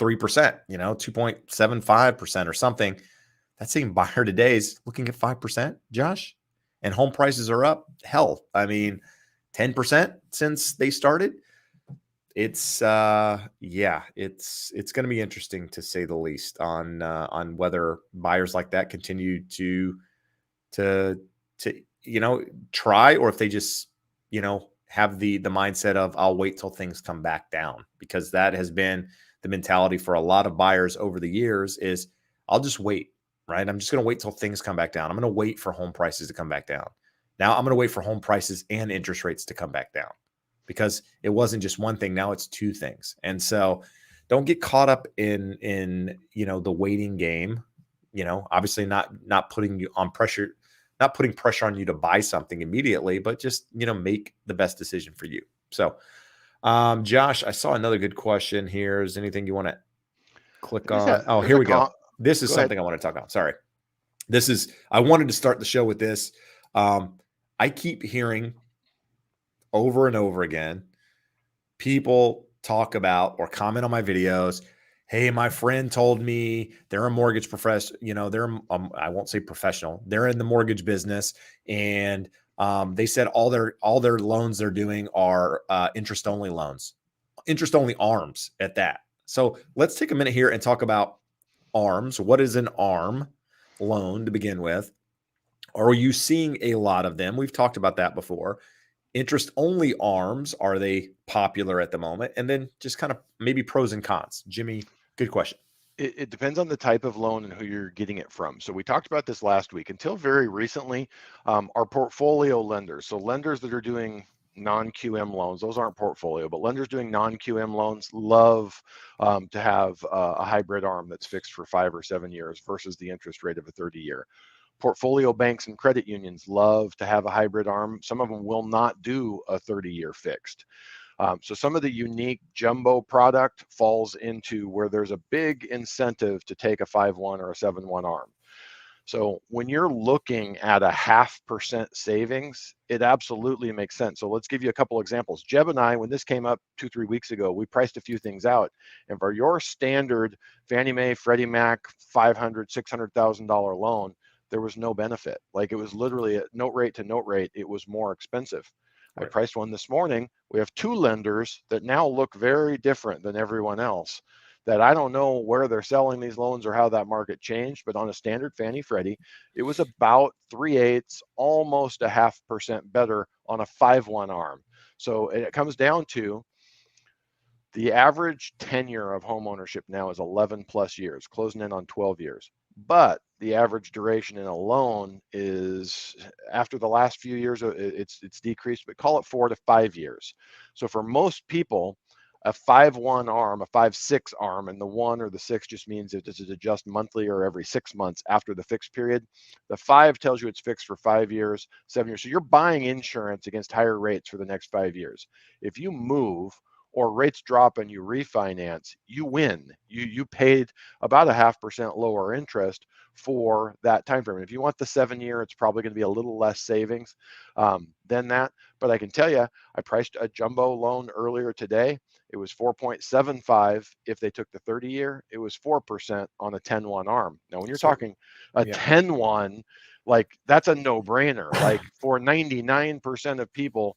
3%, 2.75% or something. That same buyer today is looking at 5%, Josh, and home prices are up. Hell, I mean, 10% since they started. It's going to be interesting to say the least on whether buyers like that continue to try, or if they just, have the mindset of I'll wait till things come back down, because that has been the mentality for a lot of buyers over the years is I'll just wait, right? I'm just going to wait till things come back down. I'm going to wait for home prices to come back down. Now I'm going to wait for home prices and interest rates to come back down, because it wasn't just one thing. Now it's two things. And so don't get caught up in the waiting game, obviously not putting you on pressure, not putting pressure on you to buy something immediately, but just, make the best decision for you. So, Josh, I saw another good question here. Is anything you want to click on? Here we go. This is something I want to talk about. Sorry. I wanted to start the show with this. I keep hearing over and over again, people talk about or comment on my videos. Hey, my friend told me they're a mortgage professional, they're, I won't say professional, they're in the mortgage business. And they said all their loans they're doing are interest-only loans, interest-only ARMs at that. So let's take a minute here and talk about ARMs. What is an ARM loan to begin with? Are you seeing a lot of them? We've talked about that before. Interest-only ARMs, are they popular at the moment? And then just kind of maybe pros and cons. Jimmy, good question. It depends on the type of loan and who you're getting it from. So we talked about this last week. Until very recently, our portfolio lenders, so lenders that are doing non-QM loans, those aren't portfolio, but lenders doing non-QM loans love to have a hybrid ARM that's fixed for 5 or 7 years versus the interest rate of a 30-year. Portfolio banks and credit unions love to have a hybrid ARM. Some of them will not do a 30-year fixed. So some of the unique jumbo product falls into where there's a big incentive to take a 5-1 or a 7-1 ARM. So when you're looking at a 0.5% savings, it absolutely makes sense. So let's give you a couple examples. Jeb and I, when this came up 2-3 weeks ago, we priced a few things out. And for your standard Fannie Mae, Freddie Mac, $500,000, $600,000 loan, there was no benefit. Like, it was literally a note rate to note rate, it was more expensive. I priced one this morning. We have 2 lenders that now look very different than everyone else, that I don't know where they're selling these loans or how that market changed, but on a standard Fannie Freddie, it was about 3/8, almost a 0.5% better on a 5/1 arm. So it comes down to the average tenure of home ownership now is 11 plus years, closing in on 12 years. But the average duration in a loan is, after the last few years, it's decreased, but call it 4 to 5 years. So for most people, a 5/1 arm, a 5/6 arm, and the 1 or the 6 just means it does it adjust monthly or every 6 months after the fixed period. The 5 tells you it's fixed for 5 years, 7 years. So you're buying insurance against higher rates for the next 5 years. If you move or rates drop and you refinance, you win. You paid about a 0.5% lower interest for that time frame. And if you want the 7 year, it's probably going to be a little less savings than that. But I can tell you, I priced a jumbo loan earlier today. It was 4.75 if they took the 30-year. It was 4% on a 10/1 arm. Now, when you're talking a 10/1, like, that's a no-brainer. Like, for 99% of people,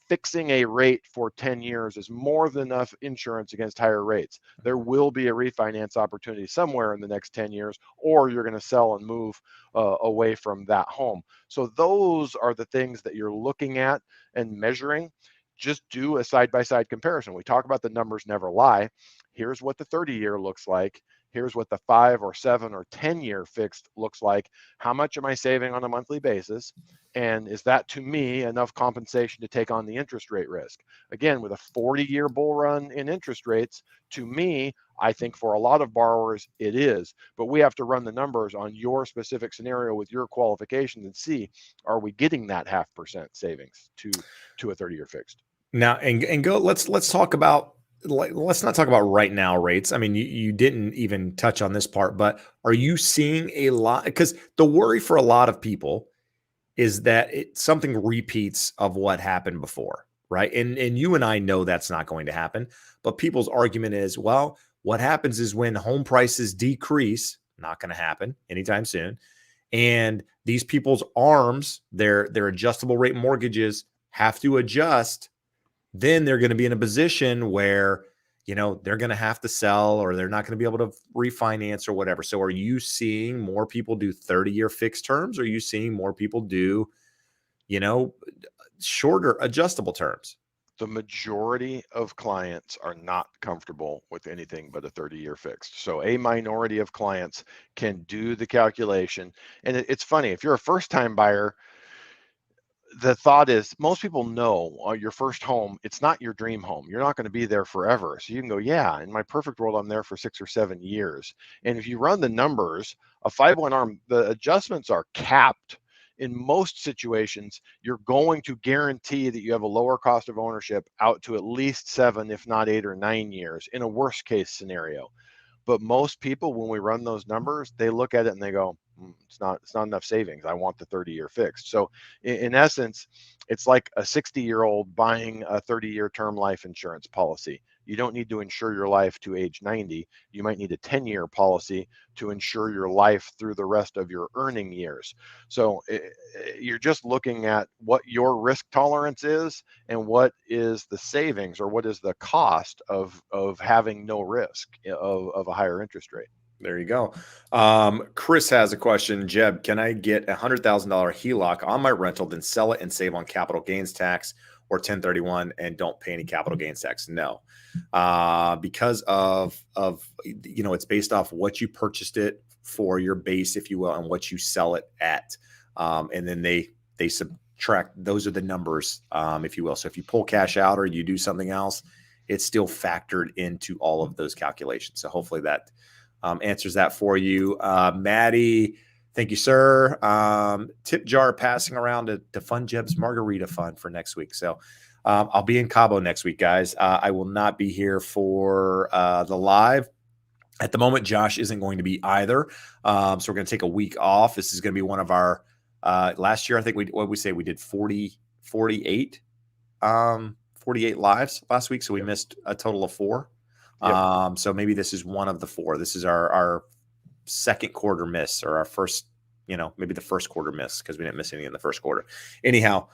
fixing a rate for 10 years is more than enough insurance against higher rates. There will be a refinance opportunity somewhere in the next 10 years, or you're going to sell and move away from that home. So those are the things that you're looking at and measuring. Just do a side-by-side comparison. We talk about the numbers never lie. Here's what the 30-year looks like. Here's what the 5 or 7 or 10-year fixed looks like. How much am I saving on a monthly basis? And is that, to me, enough compensation to take on the interest rate risk? Again, with a 40-year bull run in interest rates, to me, I think for a lot of borrowers, it is. But we have to run the numbers on your specific scenario with your qualifications and see, are we getting that 0.5% savings to a 30-year fixed? Now, and go, let's talk about, let's not talk about right now rates. I mean, you didn't even touch on this part, but are you seeing a lot? Because the worry for a lot of people is that something repeats of what happened before, right? And you and I know that's not going to happen. But people's argument is, well, what happens is when home prices decrease, not going to happen anytime soon, and these people's arms, their adjustable rate mortgages have to adjust, then they're going to be in a position where, they're going to have to sell, or they're not going to be able to refinance or whatever. So are you seeing more people do 30-year fixed terms? Or are you seeing more people do, shorter adjustable terms? The majority of clients are not comfortable with anything but a 30-year fixed. So a minority of clients can do the calculation. And it's funny, if you're a first-time buyer, the thought is, most people know your first home, it's not your dream home. You're not going to be there forever. So you can go, yeah, in my perfect world, I'm there for 6 or 7 years. And if you run the numbers, a 5/1 arm, the adjustments are capped. In most situations, you're going to guarantee that you have a lower cost of ownership out to at least 7, if not 8 or 9 years in a worst case scenario. But most people, when we run those numbers, they look at it and they go, it's not enough savings. I want the 30-year fixed. So in essence, it's like a 60-year-old buying a 30-year term life insurance policy. You don't need to insure your life to age 90. You might need a 10-year policy to insure your life through the rest of your earning years. So you're just looking at what your risk tolerance is and what is the savings, or what is the cost of having no risk of a higher interest rate. There you go. Chris has a question. Jeb, can I get $100,000 Heloc on my rental, then sell it and save on capital gains tax or 1031 and don't pay any capital gains tax? No, because of it's based off what you purchased it for, your base, if you will, and what you sell it at, and then they subtract. Those are the numbers, if you will. So if you pull cash out or you do something else, it's still factored into all of those calculations. So hopefully that answers that for you. Maddie, thank you, sir. Tip jar passing around to fund Jeb's margarita fund for next week. So I'll be in Cabo next week, guys. I will not be here for the live. At the moment, Josh isn't going to be either. So we're going to take a week off. This is going to be one of our last year. I think we did 48 lives last week. So we missed a total of 4. Yep. So maybe this is one of the 4. This is our second quarter miss, or our first, maybe the first quarter miss, because we didn't miss any in the first quarter. Anyhow,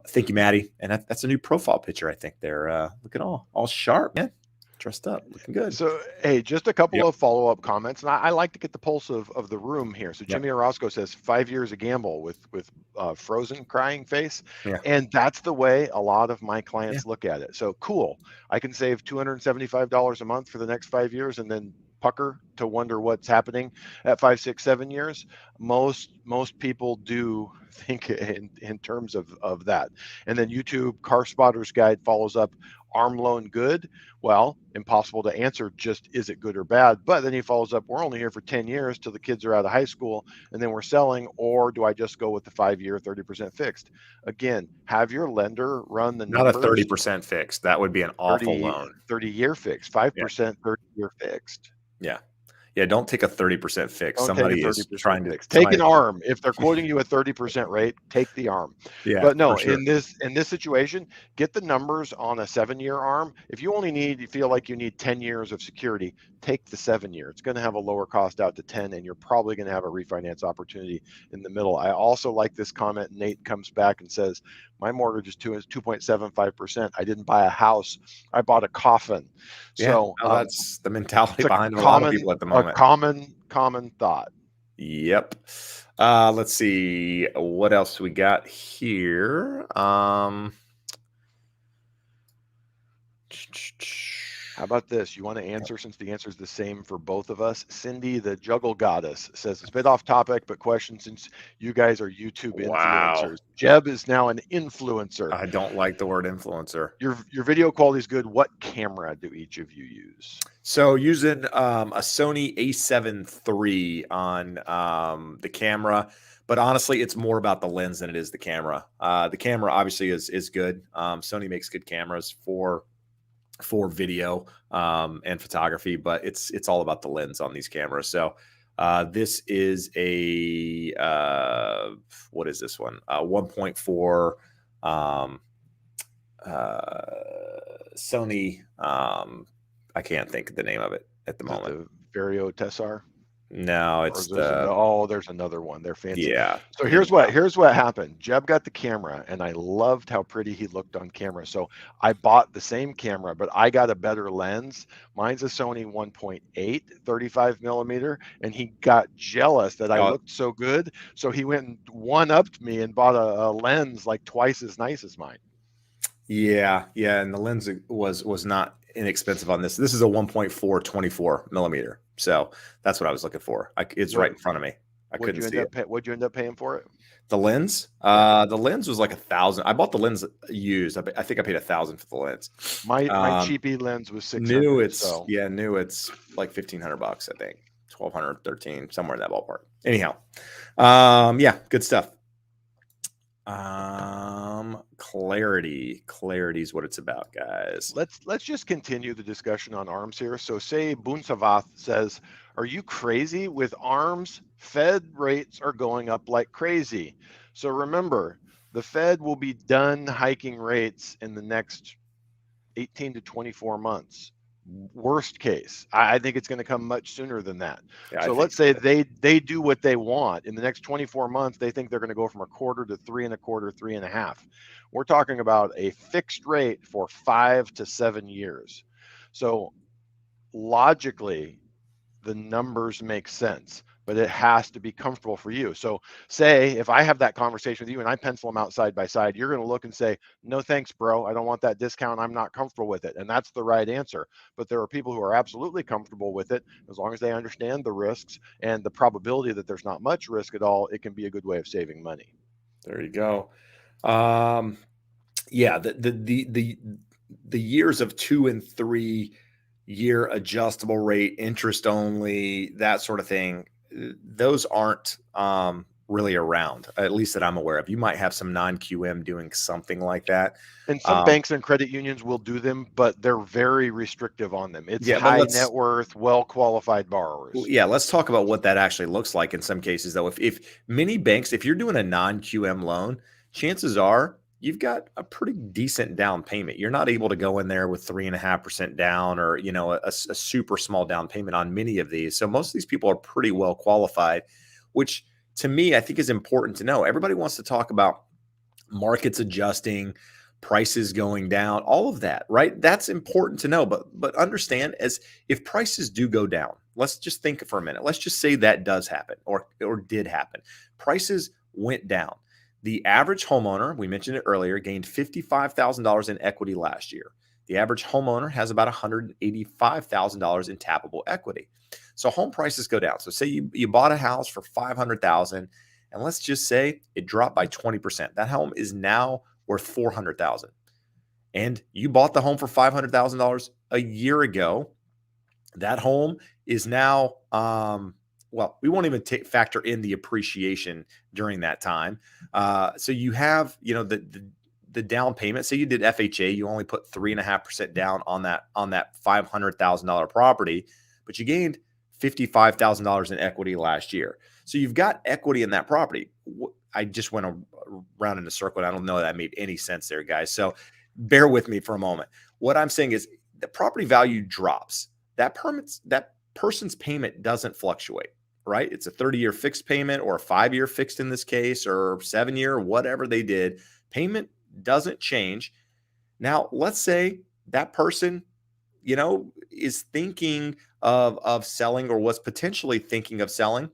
thank you, Maddie. And that's a new profile picture. I think they're looking all sharp, man. Dressed up, looking good. So, hey, just a couple of follow-up comments, and I like to get the pulse of the room here. So Jimmy Orozco says 5 years a gamble with frozen crying face, and that's the way a lot of my clients look at it. So cool, I can save $275 a month for the next 5 years, and then pucker to wonder what's happening at 5, 6, 7 years. Most people do think in terms of that. And then YouTube Car Spotter's Guide follows up, arm loan good? Well, impossible to answer, just is it good or bad? But then he follows up, we're only here for 10 years till the kids are out of high school and then we're selling, or do I just go with the 5-year 30% fixed? Again, have your lender run the numbers. Not a 30% fixed. That would be an awful loan. 30-year fixed, 5%, 30-year fixed. Yeah, don't take a 30% fix. Somebody is trying to take an ARM. If they're quoting you a 30% rate, take the ARM. Yeah, but no, sure. in this situation, get the numbers on a 7-year ARM. If you feel like you need 10 years of security, take the 7-year. It's going to have a lower cost out to 10, and you're probably going to have a refinance opportunity in the middle. I also like this comment. Nate comes back and says, my mortgage is 2.75%. I didn't buy a house. I bought a coffin. So that's the mentality behind a lot of people at the moment. A common thought. Yep. Let's see what else we got here. How about this? You want to answer, since the answer is the same for both of us? Cindy, the juggle goddess, says it's a bit off topic, but question, since you guys are YouTube influencers. Jeb is now an influencer. I don't like the word influencer. Your video quality is good. What camera do each of you use? So using a Sony a7 III on the camera, but honestly, it's more about the lens than it is the camera. The camera obviously is good. Sony makes good cameras for video and photography, but it's all about the lens on these cameras. So this is a what is this one? 1.4 Sony. I can't think of the name of it at the moment. The Vario Tessar. No, it's there's another one. They're fancy. Yeah. So here's what happened. Jeb got the camera, and I loved how pretty he looked on camera. So I bought the same camera, but I got a better lens. Mine's a Sony 1.8 35 millimeter, and he got jealous that I looked so good. So he went and one-upped me and bought a lens like twice as nice as mine. Yeah, and the lens was not inexpensive on this. This is a 1.4 24 millimeter. So that's what I was looking for. It's right in front of me. I couldn't see it. What'd you end up paying for it? The lens? The lens was like $1,000. I bought the lens used. I think I paid $1,000 for the lens. My cheapy lens was $600. New it's like $1,500, I think. $1,200, $1,300, somewhere in that ballpark. Anyhow, good stuff. Clarity is what it's about, guys. Let's just continue the discussion on ARMs here. So say Bunsavath says, are you crazy with ARMs? Fed rates are going up like crazy. So remember, the Fed will be done hiking rates in the next 18 to 24 months. Worst case. I think it's going to come much sooner than that. So let's say they do what they want in the next 24 months. They think they're going to go from 1/4 to 3 1/4, 3 1/2. We're talking about a fixed rate for 5 to 7 years. So logically, the numbers make sense, but it has to be comfortable for you. So say if I have that conversation with you and I pencil them out side by side, you're going to look and say, no, thanks, bro. I don't want that discount. I'm not comfortable with it. And that's the right answer. But there are people who are absolutely comfortable with it. As long as they understand the risks and the probability that there's not much risk at all, it can be a good way of saving money. There you go. The years of 2 and 3 year adjustable rate, interest only, that sort of thing, those aren't really around, at least that I'm aware of. You might have some non-QM doing something like that. And some banks and credit unions will do them, but they're very restrictive on them. It's Yeah, but high net worth, well-qualified borrowers. yeah, let's talk about what that actually looks like in some cases, though. If many banks, if you're doing a non-QM loan, chances are you've got a pretty decent down payment. You're not able to go in there with 3.5% down, or a super small down payment on many of these. So most of these people are pretty well qualified, which to me I think is important to know. Everybody wants to talk about markets adjusting, prices going down, all of that, right? That's important to know. But understand, as if prices do go down, let's just think for a minute. Let's just say that does happen, or did happen. Prices went down. The average homeowner, we mentioned it earlier, gained $55,000 in equity last year. The average homeowner has about $185,000 in tappable equity. So home prices go down. So say you bought a house for $500,000, and let's just say it dropped by 20%. That home is now worth $400,000. And you bought the home for $500,000 a year ago. That home is now, well, we won't even factor in the appreciation during that time. So you have, the down payment. Say you did FHA, you only put 3.5% down on that $500,000 property, but you gained $55,000 in equity last year. So you've got equity in that property. I just went around in a circle, and I don't know that made any sense there, guys. So bear with me for a moment. What I'm saying is the property value drops. That person's payment doesn't fluctuate, right? It's a 30-year fixed payment, or a 5-year fixed in this case, or 7-year, whatever they did. Payment doesn't change. Now, let's say that person, is thinking of selling, or was potentially thinking of selling.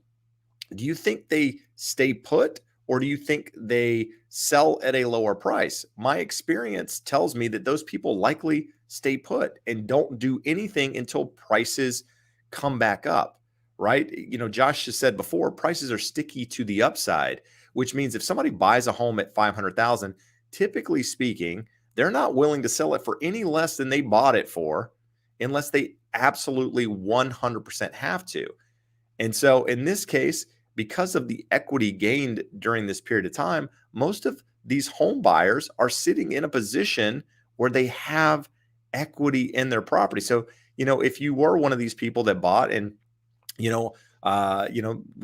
Do you think they stay put, or do you think they sell at a lower price? My experience tells me that those people likely stay put and don't do anything until prices come back up, right? Josh has said before, prices are sticky to the upside, which means if somebody buys a home at 500,000, typically speaking, they're not willing to sell it for any less than they bought it for, unless they absolutely 100% have to. And so in this case, because of the equity gained during this period of time, most of these home buyers are sitting in a position where they have equity in their property. So, if you were one of these people that bought, and, we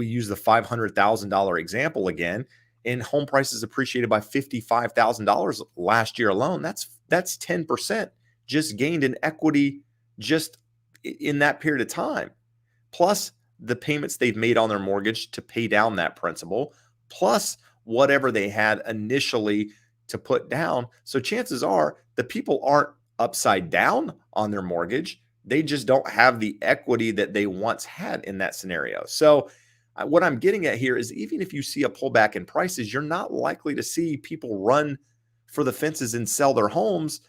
use the $500,000 example again, and home prices appreciated by $55,000 last year alone, that's 10% just gained in equity just in that period of time. Plus the payments they've made on their mortgage to pay down that principal, plus whatever they had initially to put down. So chances are the people aren't upside down on their mortgage. They just don't have the equity that they once had in that scenario. So what I'm getting at here is, even if you see a pullback in prices, you're not likely to see people run for the fences and sell their homes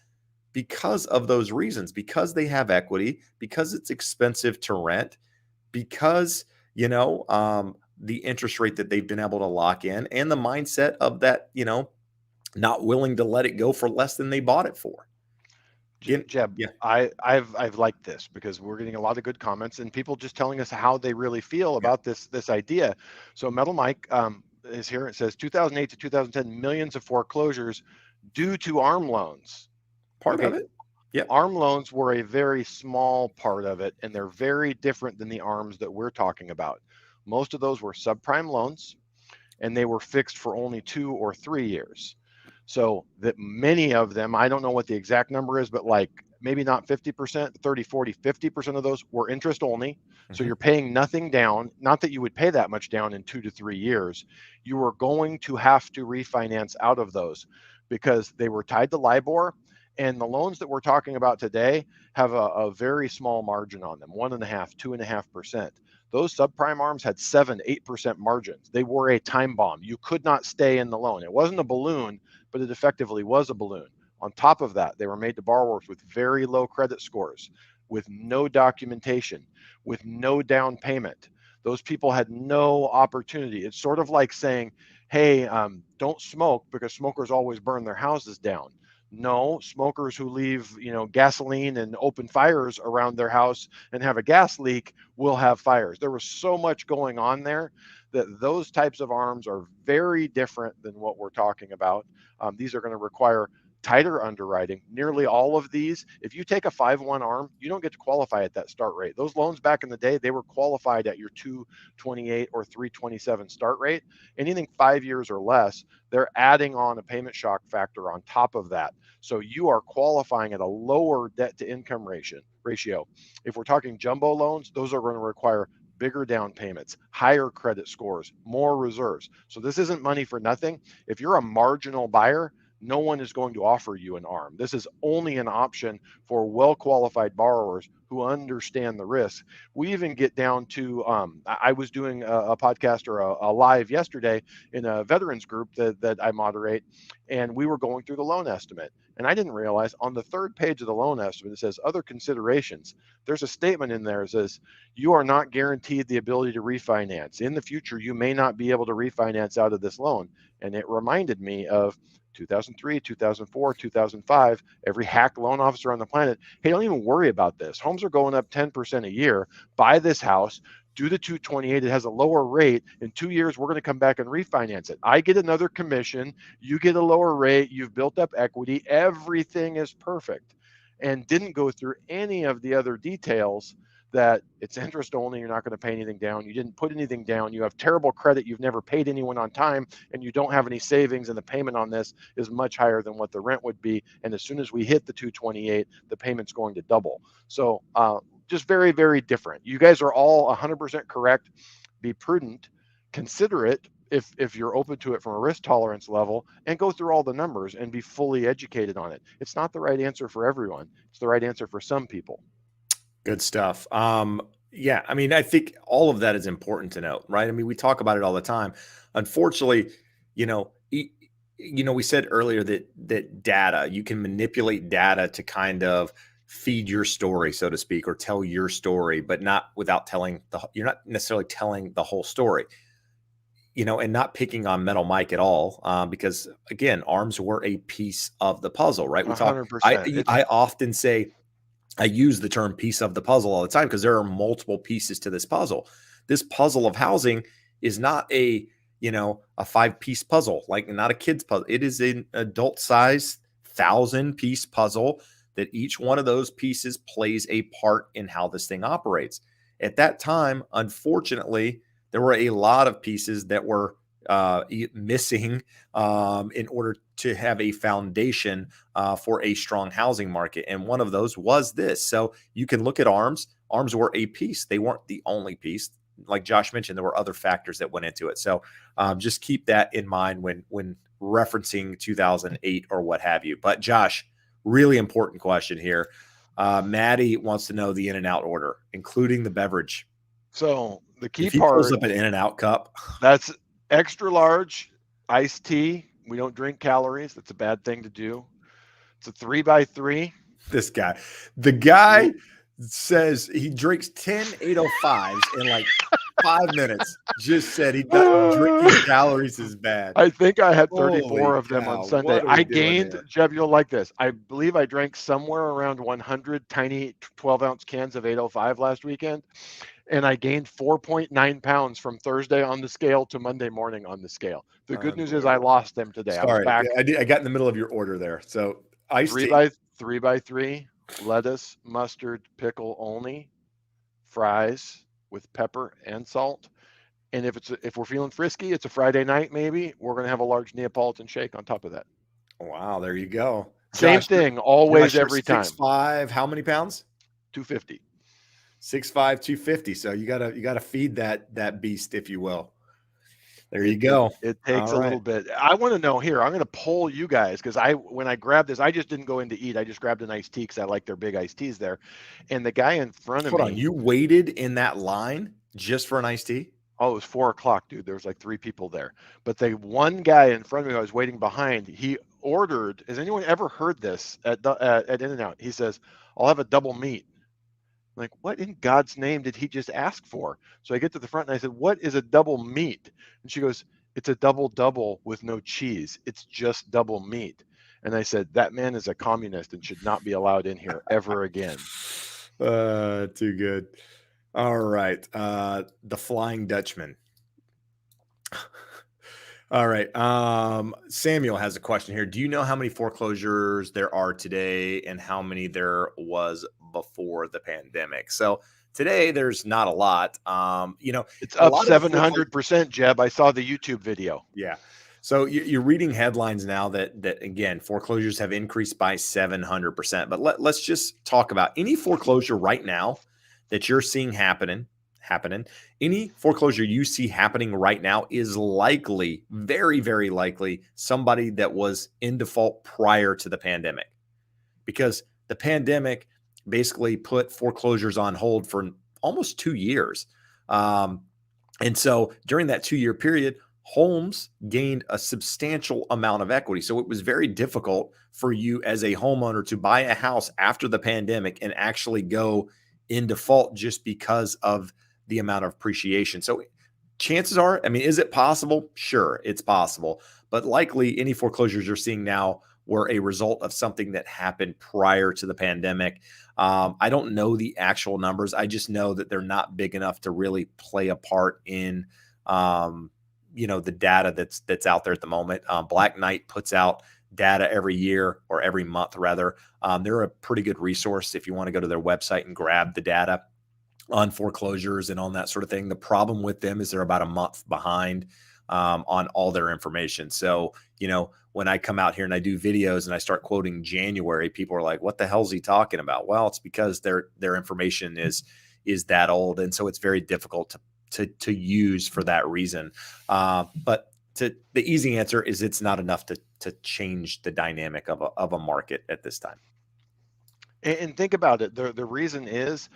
because of those reasons, because they have equity, because it's expensive to rent, because the interest rate that they've been able to lock in, and the mindset of that, not willing to let it go for less than they bought it for. Jeb, Yeah. I've liked this, because we're getting a lot of good comments and people just telling us how they really feel about this idea. So Metal Mike is here. It says 2008 to 2010, millions of foreclosures due to ARM loans. Part of it. Yeah. ARM loans were a very small part of it, and they're very different than the ARMs that we're talking about. Most of those were subprime loans, and they were fixed for only 2 or 3 years. So that many of them, I don't know what the exact number is, but like maybe not 50%, 30, 40, 50% of those were interest only. So you're paying nothing down. Not that you would pay that much down in 2 to 3 years. You were going to have to refinance out of those because they were tied to LIBOR. And the loans that we're talking about today have a very small margin on them, 1.5%, 2.5%. Those subprime ARMs had 7%, 8% margins. They were a time bomb. You could not stay in the loan. It wasn't a balloon, but it effectively was a balloon. On top of that, they were made to borrowers with very low credit scores, with no documentation, with no down payment. Those people had no opportunity. It's sort of like saying, hey, don't smoke because smokers always burn their houses down. No, smokers who leave, gasoline and open fires around their house and have a gas leak will have fires. There was so much going on there that those types of arms are very different than what we're talking about. These are going to require tighter underwriting. Nearly all of these, if you take a 5-1 arm, you don't get to qualify at that start rate. Those loans back in the day, they were qualified at your 228 or 327 start rate. Anything 5 years or less, they're adding on a payment shock factor on top of that. So you are qualifying at a lower debt to income ratio. If we're talking jumbo loans, those are going to require bigger down payments, higher credit scores, more reserves. So this isn't money for nothing. If you're a marginal buyer, no one is going to offer you an arm. This is only an option for well-qualified borrowers who understand the risk. We even get down to, I was doing a podcast or a live yesterday in a veterans group that I moderate, and we were going through the loan estimate. And I didn't realize on the third page of the loan estimate, it says other considerations. There's a statement in there that says, you are not guaranteed the ability to refinance. In the future, you may not be able to refinance out of this loan. And it reminded me of 2003, 2004, 2005, every hack loan officer on the planet. Hey, don't even worry about this. Homes are going up 10% a year. Buy this house, do the 228. It has a lower rate. In 2 years, we're going to come back and refinance it. I get another commission. You get a lower rate. You've built up equity. Everything is perfect. And didn't go through any of the other details that it's interest only, you're not going to pay anything down, you didn't put anything down, you have terrible credit, you've never paid anyone on time, and you don't have any savings, and the payment on this is much higher than what the rent would be. And as soon as we hit the 228, the payment's going to double. So just very, very different. You guys are all 100% correct. Be prudent, consider it if you're open to it from a risk tolerance level, and go through all the numbers and be fully educated on it. It's not the right answer for everyone. It's the right answer for some people. Good stuff. Yeah, I mean, I think all of that is important to note, right? I mean, we talk about it all the time. Unfortunately, we said earlier that data, you can manipulate data to kind of feed your story, so to speak, or tell your story, but not without you're not necessarily telling the whole story. And not picking on Metal Mike at all, because again, arms were a piece of the puzzle, right? 100%. I often say, I use the term piece of the puzzle all the time because there are multiple pieces to this puzzle. This puzzle of housing is not a 5-piece puzzle, like not a kid's puzzle. It is an adult size 1,000-piece puzzle that each one of those pieces plays a part in how this thing operates. At that time, unfortunately, there were a lot of pieces that were missing in order to have a foundation for a strong housing market. And one of those was this. So you can look at arms. Arms were a piece. They weren't the only piece. Like Josh mentioned, there were other factors that went into it. So just keep that in mind when referencing 2008 or what have you. But Josh, really important question here. Maddie wants to know the in and out order, including the beverage. So the key if he part, pulls up an in and out cup, that's extra large iced tea. We don't drink calories. That's a bad thing to do. It's a 3x3. This guy, the guy says he drinks 10 805s in like 5 minutes. Just said he doesn't drinking calories is bad. I think I had 34 Holy of them cow, on Sunday. what are we I doing gained, here? Jeb, you'll like this. I believe I drank somewhere around 100 tiny 12-ounce cans of 805 last weekend. And I gained 4.9 pounds from Thursday on the scale to Monday morning on the scale. The good news is I lost them today. Sorry, I was back. I got in the middle of your order there. So iced tea. 3x3, lettuce, mustard, pickle only, fries with pepper and salt. And if we're feeling frisky, it's a Friday night maybe, we're going to have a large Neapolitan shake on top of that. Wow, there you go. Same Josh, thing, always, Josh, every time. 6'5", how many pounds? 250. 6'5", 250. So you gotta feed that beast, if you will. There you go. It takes a little bit. I want to know here. I'm going to poll you guys because when I grabbed this, I just didn't go in to eat. I just grabbed an iced tea because I like their big iced teas there. And the guy in front of me. Hold on, you waited in that line just for an iced tea? Oh, it was 4:00, dude. There was like 3 people there. But the one guy in front of me, I was waiting behind. He ordered. Has anyone ever heard this at In-N-Out? He says, "I'll have a double meat." I'm like, what in God's name did he just ask for? So I get to the front and I said, "What is a double meat?" And she goes, "It's a double with no cheese. It's just double meat." And I said, that man is a communist and should not be allowed in here ever again. Too good. All right. The Flying Dutchman. All right. Samuel has a question here. Do you know how many foreclosures there are today and how many there was before the pandemic? So today there's not a lot. It's a up lot of the foreclosures. 700%, Jeb. I saw the YouTube video. Yeah. So you're reading headlines now that again foreclosures have increased by 700%. But let's just talk about any foreclosure right now that you're seeing happening. Any foreclosure you see happening right now is likely, very, very likely, somebody that was in default prior to the pandemic, because the pandemic basically put foreclosures on hold for almost 2 years. And so during that 2 year period, homes gained a substantial amount of equity. So it was very difficult for you as a homeowner to buy a house after the pandemic and actually go in default just because of the amount of appreciation. So chances are, I mean, is it possible? Sure, it's possible. But likely any foreclosures you're seeing now were a result of something that happened prior to the pandemic. I don't know the actual numbers. I just know that they're not big enough to really play a part in, the data that's out there at the moment. Black Knight puts out data every year or every month rather. They're a pretty good resource if you want to go to their website and grab the data on foreclosures and on that sort of thing. The problem with them is they're about a month behind on all their information. So, when I come out here and I do videos and I start quoting January, people are like, what the hell is he talking about? Well, it's because their information is that old. And so it's very difficult to use for that reason. But the easy answer is it's not enough to change the dynamic of a market at this time. And think about it. The reason is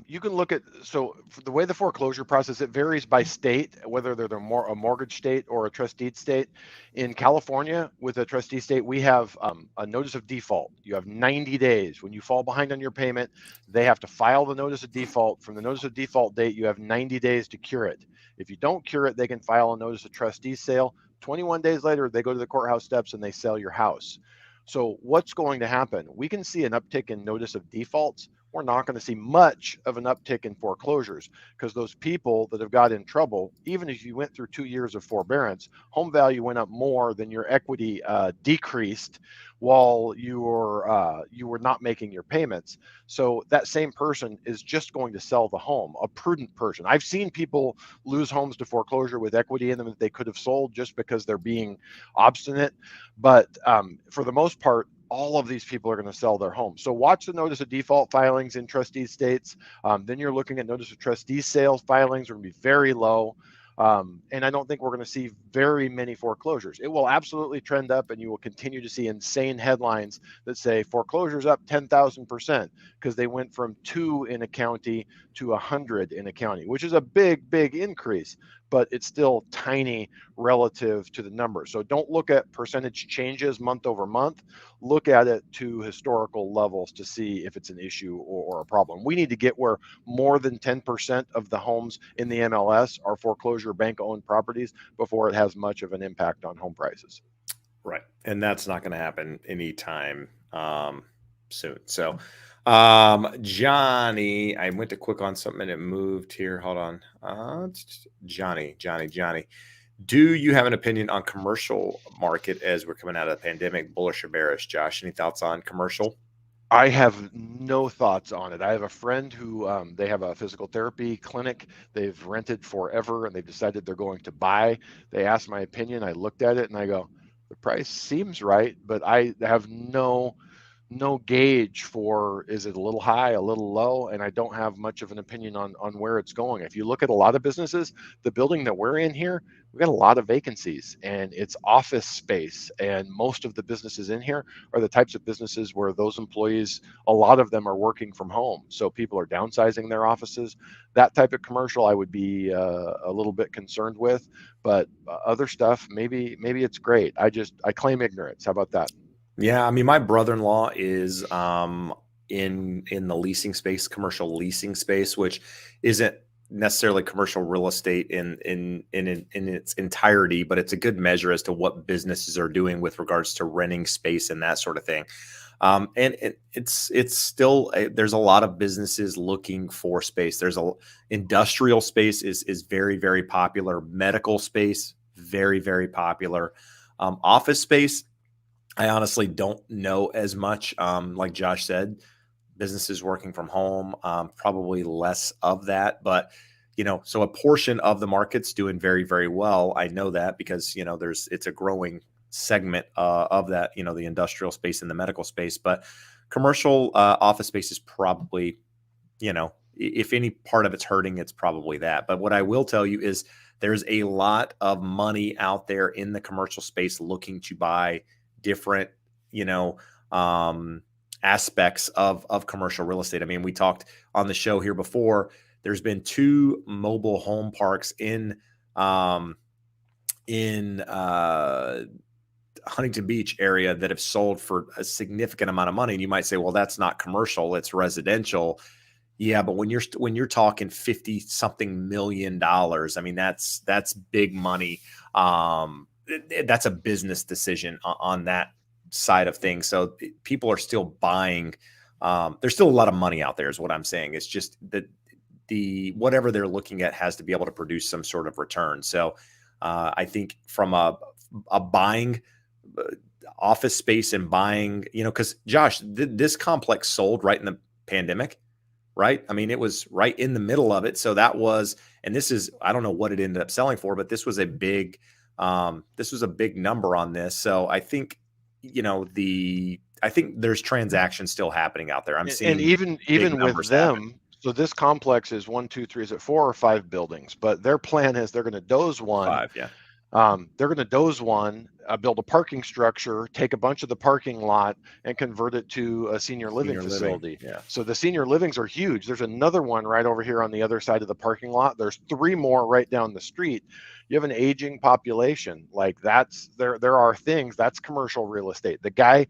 you can look at, so the way the foreclosure process, it varies by state, whether they're a mortgage state or a trustee state. In California, with a trustee state, we have a notice of default. You have 90 days. When you fall behind on your payment, they have to file the notice of default. From the notice of default date, you have 90 days to cure it. If you don't cure it, they can file a notice of trustee sale. 21 days later, they go to the courthouse steps and they sell your house. So what's going to happen? We can see an uptick in notice of defaults. We're not going to see much of an uptick in foreclosures because those people that have got in trouble, even if you went through 2 years of forbearance, home value went up more than your equity decreased while you were not making your payments. So that same person is just going to sell the home, a prudent person. I've seen people lose homes to foreclosure with equity in them that they could have sold just because they're being obstinate. But for the most part, all of these people are going to sell their home. So watch the notice of default filings in trustee states. Then you're looking at notice of trustee sales filings are going to be very low. And I don't think we're going to see very many foreclosures. It will absolutely trend up, and you will continue to see insane headlines that say foreclosures up 10,000% because they went from 2 in a county to 100 in a county, which is a big, big increase, but it's still tiny relative to the numbers. So don't look at percentage changes month over month. Look at it to historical levels to see if it's an issue or a problem. We need to get where more than 10% of the homes in the MLS are foreclosure bank-owned properties before it has much of an impact on home prices. Right. And that's not going to happen anytime soon. So, Johnny, I went to click on something and it moved here. Hold on. Johnny. Do you have an opinion on commercial market as we're coming out of the pandemic, bullish or bearish? Josh, any thoughts on commercial? I have no thoughts on it. I have a friend who they have a physical therapy clinic. They've rented forever and they've decided they're going to buy. They asked my opinion. I looked at it and I go, the price seems right, but I have no gauge for, is it a little high, a little low, and I don't have much of an opinion on where it's going. If you look at a lot of businesses, the building that we're in here, we've got a lot of vacancies and it's office space, and most of the businesses in here are the types of businesses where those employees, a lot of them are working from home, so people are downsizing their offices. That type of commercial I would be a little bit concerned with, but other stuff, maybe it's great. I claim ignorance. How about that? Yeah, I mean, my brother-in-law is in the leasing space, commercial leasing space, which isn't necessarily commercial real estate in its entirety, but it's a good measure as to what businesses are doing with regards to renting space and that sort of thing. And it's still there's a lot of businesses looking for space. There's industrial space is very, very popular. Medical space, very, very popular. Office space, I honestly don't know as much. Like Josh said, businesses working from home, probably less of that. But so a portion of the market's doing very, very well. I know that because it's a growing segment of that. The industrial space and the medical space, but commercial office space is probably, if any part of it's hurting, it's probably that. But what I will tell you is there's a lot of money out there in the commercial space looking to buy different, aspects of commercial real estate. I mean, we talked on the show here before. There's been 2 mobile home parks in Huntington Beach area that have sold for a significant amount of money. And you might say, well, that's not commercial, it's residential. Yeah, but when you're talking 50 something million dollars, I mean, that's big money. That's a business decision on that side of things. So people are still buying. There's still a lot of money out there is what I'm saying. It's just that the whatever they're looking at has to be able to produce some sort of return. So I think from a buying office space and buying, because Josh, this complex sold right in the pandemic, right? I mean, it was right in the middle of it. So that was, and this is, I don't know what it ended up selling for, but this was a big number on this. So I think, I think there's transactions still happening out there. I'm seeing, and even with them. Happen. So this complex is 1, 2, 3, is it 4 or 5 buildings? But their plan is they're going to doze one. 5, yeah. They're going to doze one, build a parking structure, take a bunch of the parking lot, and convert it to a senior living facility. Yeah. So the senior livings are huge. There's another one right over here on the other side of the parking lot. There's 3 more right down the street. You have an aging population. Like there are things that's commercial real estate. The guy,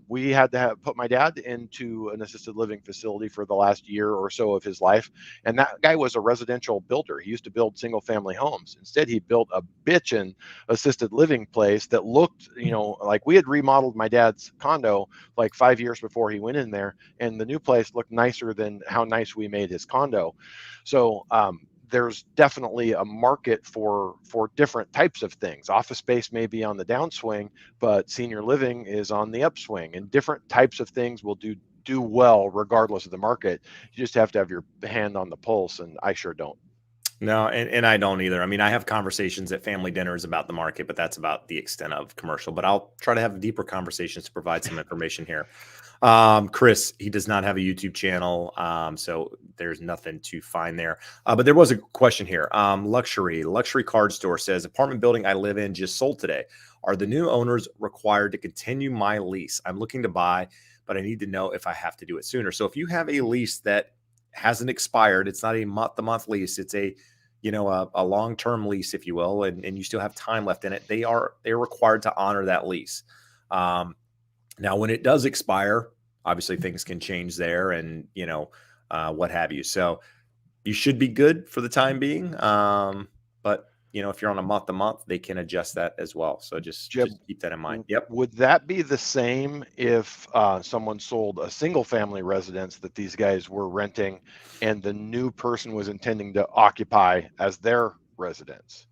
we had to put my dad into an assisted living facility for the last year or so of his life. And that guy was a residential builder. He used to build single family homes. Instead, he built a bitchin' assisted living place that looked, like we had remodeled my dad's condo like 5 years before he went in there. And the new place looked nicer than how nice we made his condo. So, there's definitely a market for different types of things. Office space may be on the downswing, but senior living is on the upswing, and different types of things will do well regardless of the market. You just have to have your hand on the pulse, and I sure don't. No, and I don't either. I mean, I have conversations at family dinners about the market, but that's about the extent of commercial. But I'll try to have deeper conversations to provide some information here. Chris, he does not have a YouTube channel, so there's nothing to find there. But there was a question here. Luxury card store says, apartment building I live in just sold today. Are the new owners required to continue my lease? I'm looking to buy, but I need to know if I have to do it sooner. So if you have a lease that hasn't expired, it's not a month-to-month lease, it's a long-term lease, if you will, and you still have time left in it, they're required to honor that lease. Now, when it does expire, obviously things can change there and, what have you. So you should be good for the time being. But, if you're on a month to month, they can adjust that as well. So just keep that in mind. Yep. Would that be the same if someone sold a single family residence that these guys were renting and the new person was intending to occupy as their residence?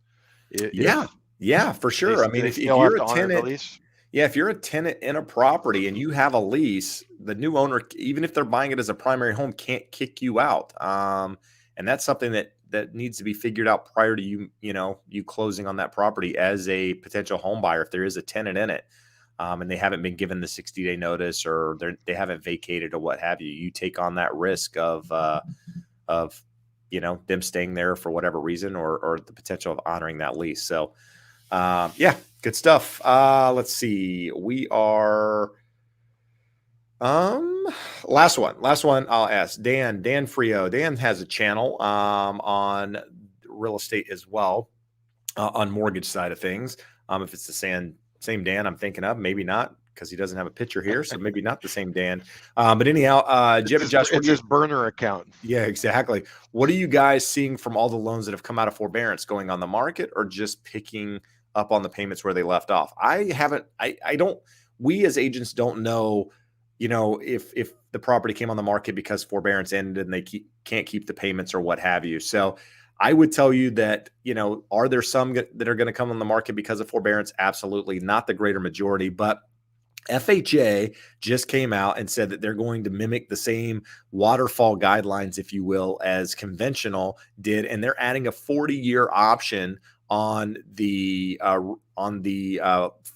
Yeah, for sure. I mean, if you're a tenant, if you're a tenant in a property and you have a lease, the new owner, even if they're buying it as a primary home, can't kick you out. And that's something that needs to be figured out prior to you closing on that property as a potential home buyer. If there is a tenant in it, and they haven't been given the 60-day notice or they haven't vacated or what have you, you take on that risk of them staying there for whatever reason or the potential of honoring that lease. So, good stuff. Let's see. We are last one I'll ask Dan Frio. Dan has a channel on real estate as well, on mortgage side of things. If it's the same Dan I'm thinking of, maybe not, because he doesn't have a picture here, so maybe not the same Dan. But anyhow, Jeb and Josh, it's his burner account. Yeah, exactly. What are you guys seeing from all the loans that have come out of forbearance going on the market, or just picking up on the payments where they left off? I don't, we as agents don't know, if the property came on the market because forbearance ended and they can't keep the payments or what have you. So I would tell you that, are there some that are going to come on the market because of forbearance? Absolutely. Not the greater majority, but FHA just came out and said that they're going to mimic the same waterfall guidelines, if you will, as conventional did, and they're adding a 40-year option on the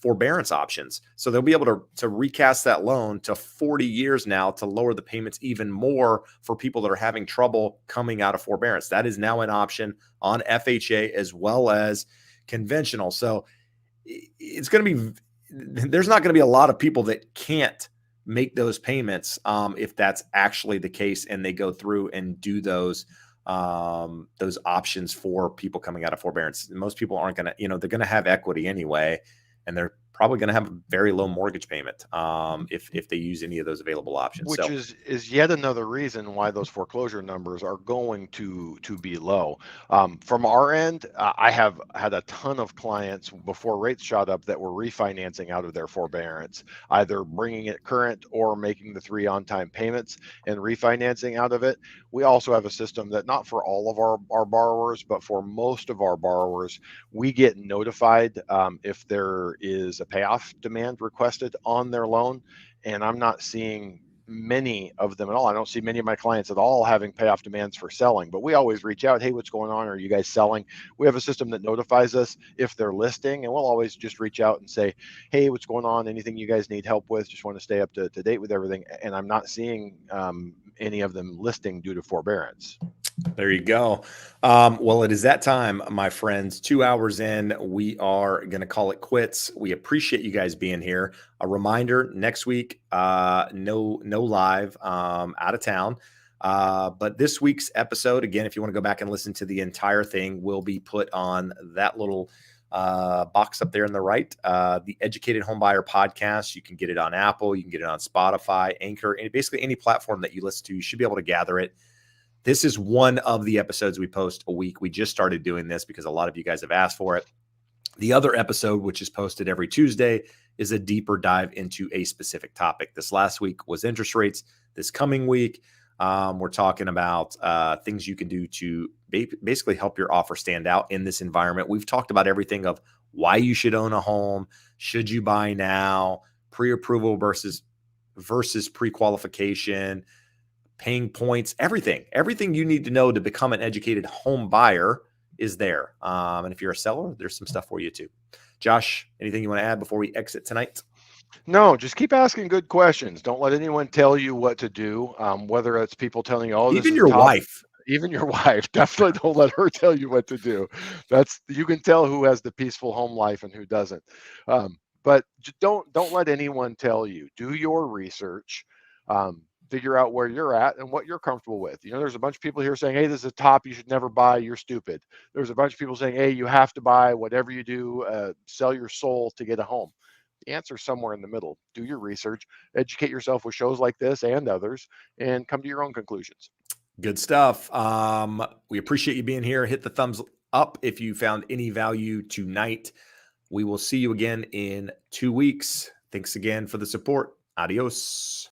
forbearance options. So they'll be able to recast that loan to 40 years now to lower the payments even more for people that are having trouble coming out of forbearance. That is now an option on FHA as well as conventional. So it's going to be, there's not going to be a lot of people that can't make those payments if that's actually the case, and they go through and do those options for people coming out of forbearance. Most people aren't going to, they're going to have equity anyway, and they're probably going to have a very low mortgage payment if they use any of those available options. Which is yet another reason why those foreclosure numbers are going to be low. From our end, I have had a ton of clients before rates shot up that were refinancing out of their forbearance, either bringing it current or making the 3 on-time payments and refinancing out of it. We also have a system that, not for all of our borrowers, but for most of our borrowers, we get notified if there is a payoff demand requested on their loan. And I'm not seeing many of them at all. I don't see many of my clients at all having payoff demands for selling, but we always reach out. Hey, what's going on? Are you guys selling? We have a system that notifies us if they're listing, and we'll always just reach out and say, hey, what's going on? Anything you guys need help with? Just want to stay up to date with everything. And I'm not seeing any of them listing due to forbearance. There you go. Well, it is that time, my friends. 2 hours in, we are going to call it quits. We appreciate you guys being here. A reminder: next week, no live, out of town. But this week's episode, again, if you want to go back and listen to the entire thing, will be put on that little box up there on the right, the Educated Homebuyer Podcast. You can get it on Apple, you can get it on Spotify, Anchor, and basically any platform that you listen to. You should be able to gather it. This is one of the episodes we post a week. We just started doing this because a lot of you guys have asked for it. The other episode, which is posted every Tuesday, is a deeper dive into a specific topic. This last week was interest rates. This coming week, we're talking about things you can do to basically help your offer stand out in this environment. We've talked about everything of why you should own a home, should you buy now, pre-approval versus pre-qualification, paying points, everything you need to know to become an educated home buyer is there. And if you're a seller, there's some stuff for you too. Josh, anything you want to add before we exit tonight? No, just keep asking good questions. Don't let anyone tell you what to do. Whether it's people telling you, oh, this Even is your top. wife. Even your wife. Definitely don't let her tell you what to do. You can tell who has the peaceful home life and who doesn't. But don't let anyone tell you. Do your research. Figure out where you're at and what you're comfortable with. There's a bunch of people here saying, hey, this is a top, you should never buy, you're stupid. There's a bunch of people saying, hey, you have to buy, whatever you do, sell your soul to get a home. The answer is somewhere in the middle. Do your research, educate yourself with shows like this and others, and come to your own conclusions. Good stuff. We appreciate you being here. Hit the thumbs up if you found any value tonight. We will see you again in 2 weeks. Thanks again for the support. Adios.